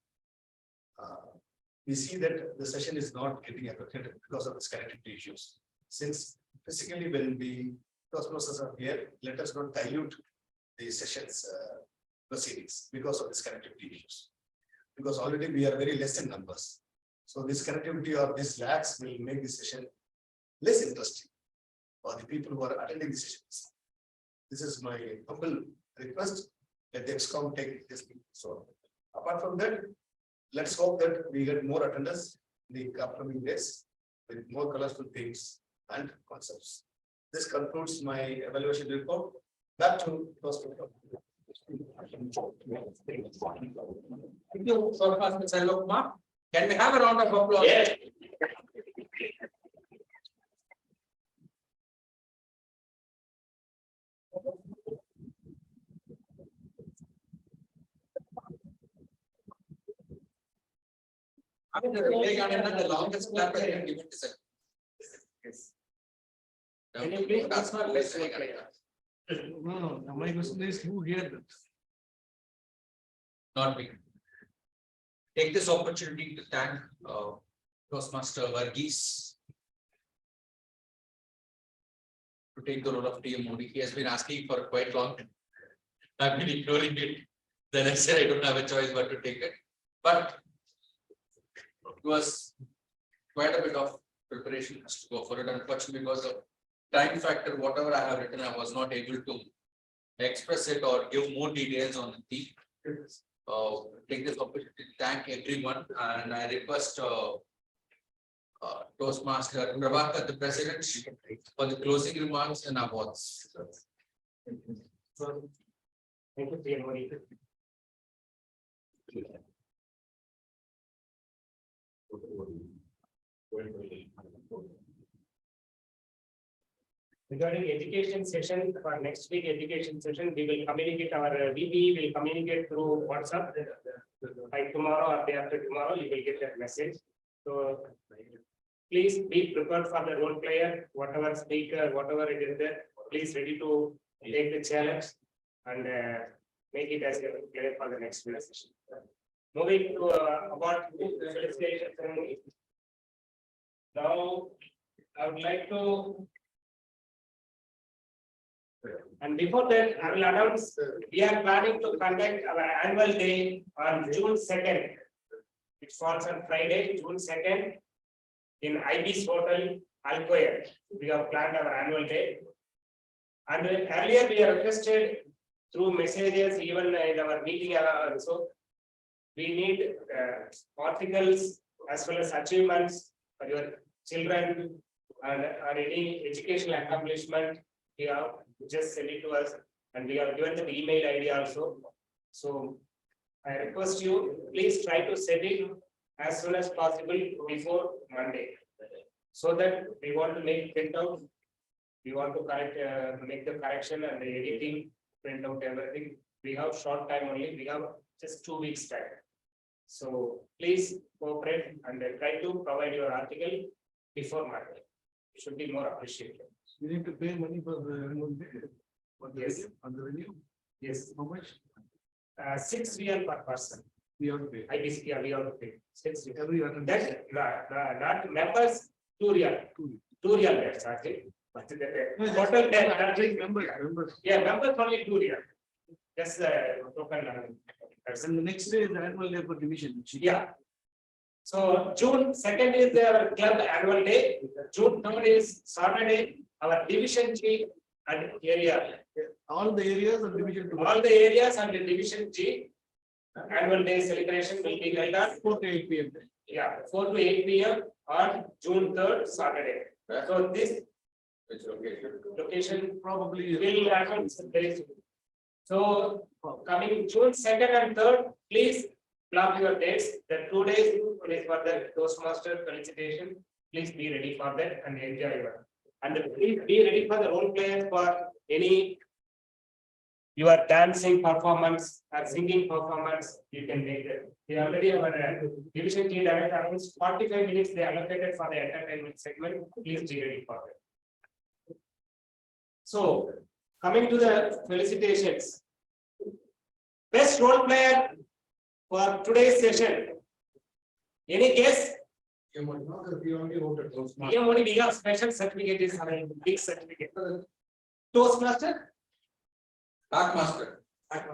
We see that the session is not getting affected because of the connectivity issues. Since physically when the Toastmasters are here, let us not dilute the sessions proceedings because of this connectivity issues. Because already we are very less in numbers. So this connectivity or these lags will make the session less interesting for the people who are attending the sessions. This is my humble request. Let the EXCOM take this. So apart from that, let's hope that we get more attendance in the upcoming days with more colorful themes and concepts. This concludes my evaluation report. Back to first. Thank you so much, Mr. Lokma. Can we have a round of applause? Yes. The longest clap I can give it is Yes. Can you please That's transfer this role player? No, my question is who here? not me. Take this opportunity to thank Toastmaster Varghese to take the role of TMOD. He has been asking for quite long. I've been ignoring it. Then I said I don't have a choice but to take it. But it was quite a bit of preparation has to go for it. Unfortunately, because of time factor, whatever I have written, I was not able to express it or give more details on the theme. Take this opportunity to thank everyone, and I request Toastmaster Prabhakar, the President, for the closing remarks and awards. Thank you, TMOD. Regarding education session, for next week education session, we will communicate our VP will communicate through WhatsApp. By tomorrow or day after tomorrow, you will get that message. So please be prepared for the role player, whatever speaker, whatever it is there, please ready to take the challenge and make it as a player for the next week session. Moving to about felicitation ceremony. Now, I would like to. And before that, I will announce, we are planning to conduct our annual day on June 2nd. It falls on Friday, June 2nd, in IB's Hotel, Alcoyer. We have planned our annual day. And earlier we are requested through messages, even in our meeting also, we need articles as well as achievements for your children and or any educational accomplishment. You have just send it to us, and we have given the email ID also. So I request you, please try to send it as soon as possible before Monday, so that we want to make print out. We want to correct, make the correction and the editing, print out everything. We have short time only. We have just 2 weeks time. So please cooperate and try to provide your article before Monday. It should be more appreciated. You need to pay money for the annual day. Yes. On the venue. Yes, How much? 6 real per person. We have to pay. IBC, yeah, we have to pay 6 real. Every other. That not members 2 real. 2 real that's actually. But the total Members. yeah, members only 2 real. That's the token. And the next day is the annual day for division. Yeah. So June 2nd is our club annual day. June 3rd is Saturday, our division G and area. All the areas of division. All the areas and the division G annual day celebration will be held on 4 to 8 p.m. yeah, 4 to 8 p.m. on June 3rd, Saturday. So this Which location Probably. will happen very soon. So coming June 2nd and 3rd, please block your dates. The 2 days is for the Toastmaster felicitation. Please be ready for that and enjoy your. And please be ready for the role players for any your dancing performance or singing performance. You can make it. We already have a division T director announced 45 minutes they allocated for the entertainment segment. Please be ready for it. So coming to the felicitations. Best role player for today's session. Any guess? TMOD, we have special certificate is having big certificate. Toastmaster? Master.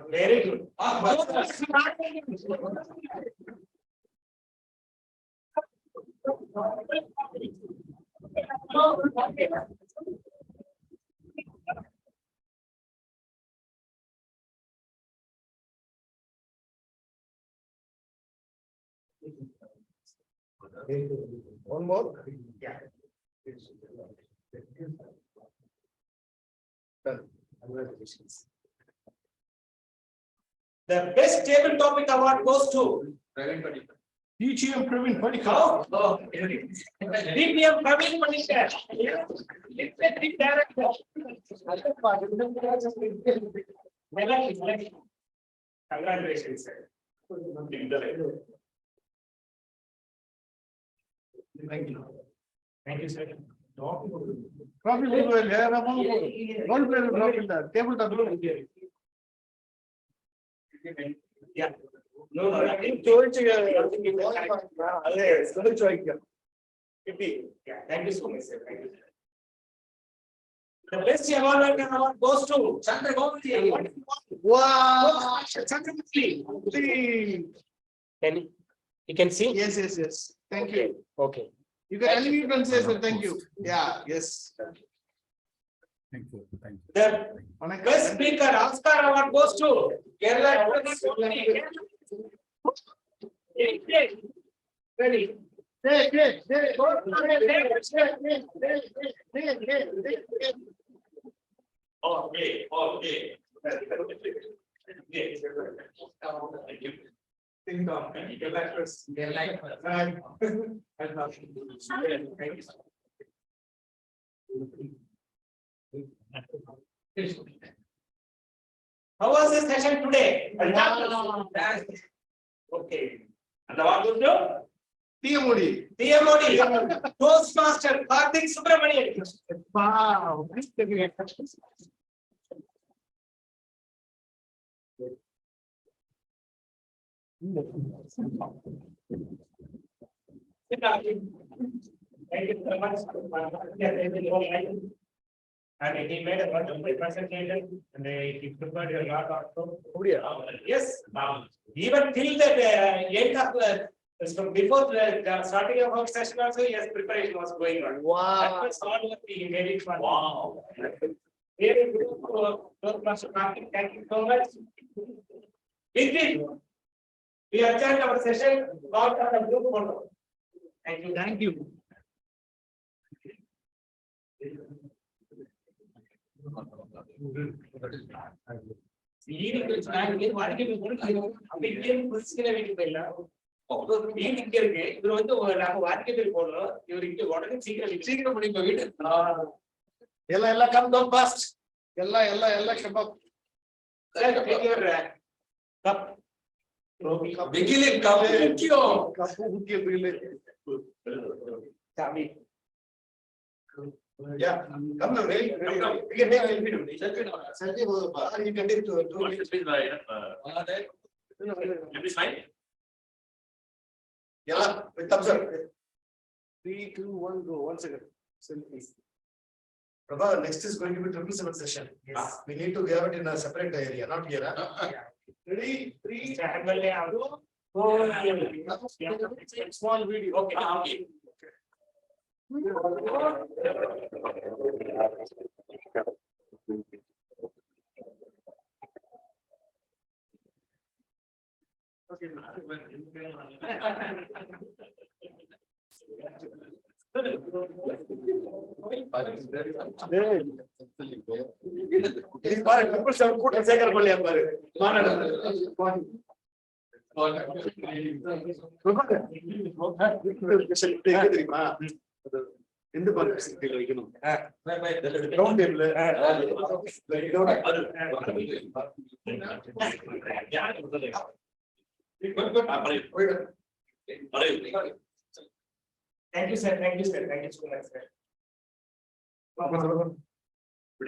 Very good. One more. Yeah. The best table topic award goes to TGM Praveen Padikar. DPM Praveen Padikar. Executive Director. Congratulations, sir. Thank you. Thank you, sir. Trophy will well, yeah, one player will drop in the table top. Yeah. No, I think George, I think yeah, thank you so much, sir. Thank you. The best award goes to Chandra Govind. Wow. Chandra you can see? Yes. Thank you. Okay. You can, you can say, sir, thank you. Yeah, yes. Thank you. Thank you. The best speaker Oscar award goes to Kerala. Ready? Okay. Thank you. Ding dong. Thank you. How was the session today? Okay. And what goes to? TMOD. TMOD. Toastmaster KARTHYIC SUBRAMANIAN. Wow. Thank you so much. And he made a wonderful presentation and he prepared a lot also. Yes. Even till the end of so before the starting of our session also, yes, preparation was going on. Wow. That was hard work he made it fun. Wow. Very good, Master Karthik. Thank you so much. With this, we adjourned our session. Got on the group photo. Thank you. Thank you. Evening இருக்கு இவர் வந்து நாம வார்த்தை பேர் போடணும் இவர் இங்க உடனே சீக்கிரம் முடிப்ப வீடு எல்லாம் கம் டவுன் ஃபாஸ்ட் எல்லாம் ஷபப் கப் பிகிலின் கப் முக்கியம். முக்கியம் பிகிலே சாமி Yeah, come now, ready. We can take a video. Selfie, you can take 2 minutes. Every slide? Yeah, with thumbs up. 3, 2, 1, go. 1 second. Selfie. Prabha, next is going to be 777 session. Yes. We need to have it in a separate area, not here. Ready? 3, small video. Okay. Okay. கூட்டம் சேகர கொள்ளையா பாரு தெரியுமா எந்த பாரு வைக்கணும் round table Thank you, sir. Thank you, sir. Thank you so much, sir.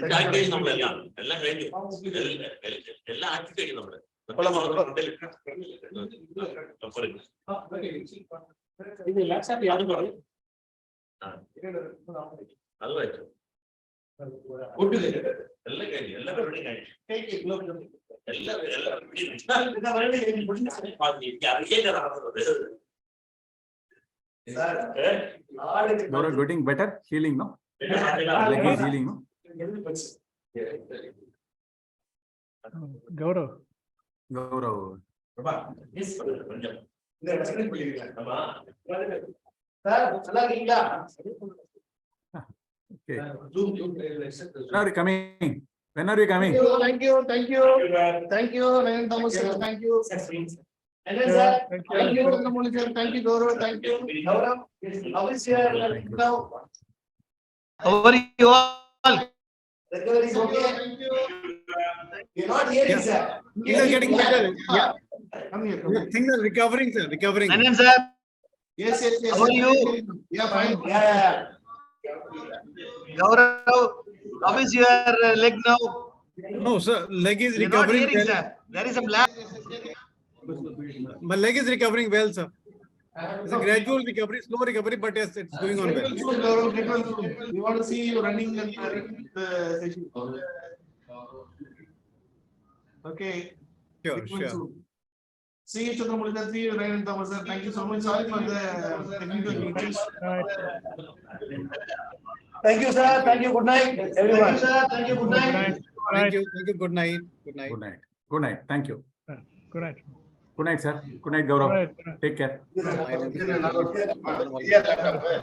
എല്ലാം കഴിഞ്ഞു എല്ലാം ആക്കി കഴിഞ്ഞു നമ്മള് ഇത് ലാപ്ടോപ്പ് യാതൊരു പറഞ്ഞു അത് വായിച്ചു എല്ലാം കഴിഞ്ഞു എല്ലാം പരിപാടി കഴിഞ്ഞു You're getting better, healing, no? Like he's healing, no? Gaurav. Okay. When are you coming? When are you coming? Thank you. Thank you, Nayan Thomas, sir. Thank you. And then, sir, thank you, Namoli, sir. Thank you, Gaurav. Thank you. How is your now? How are you all? Recovery is okay. You're not hearing, sir. Things are getting better. Yeah. Come here. Things are recovering, sir. Recovering. Nayan sir, Yes. How are you? Yeah, fine. Yeah. Gaurav, how is your leg now? No, sir, leg is You're not recovering hearing, well. sir. There is some lag. My leg is recovering well, sir. It's a gradual recovery, slow recovery, but yes, it's going on well. We want to see you running and the session. Okay. Sure, sure. See you, Chandramukhi. See you, Ryan and Thomas. Sir. Thank you so much. Sorry for the technical glitches. Thank you, sir. Thank you. Good night, everyone. Thank you, sir. Thank you. Good Good night. night. Thank you. Thank you. Good night. Good night. Good night. Good night. Thank you. Good night. Good night, sir. Good night, Good Gaurav. night. Take care. Bye.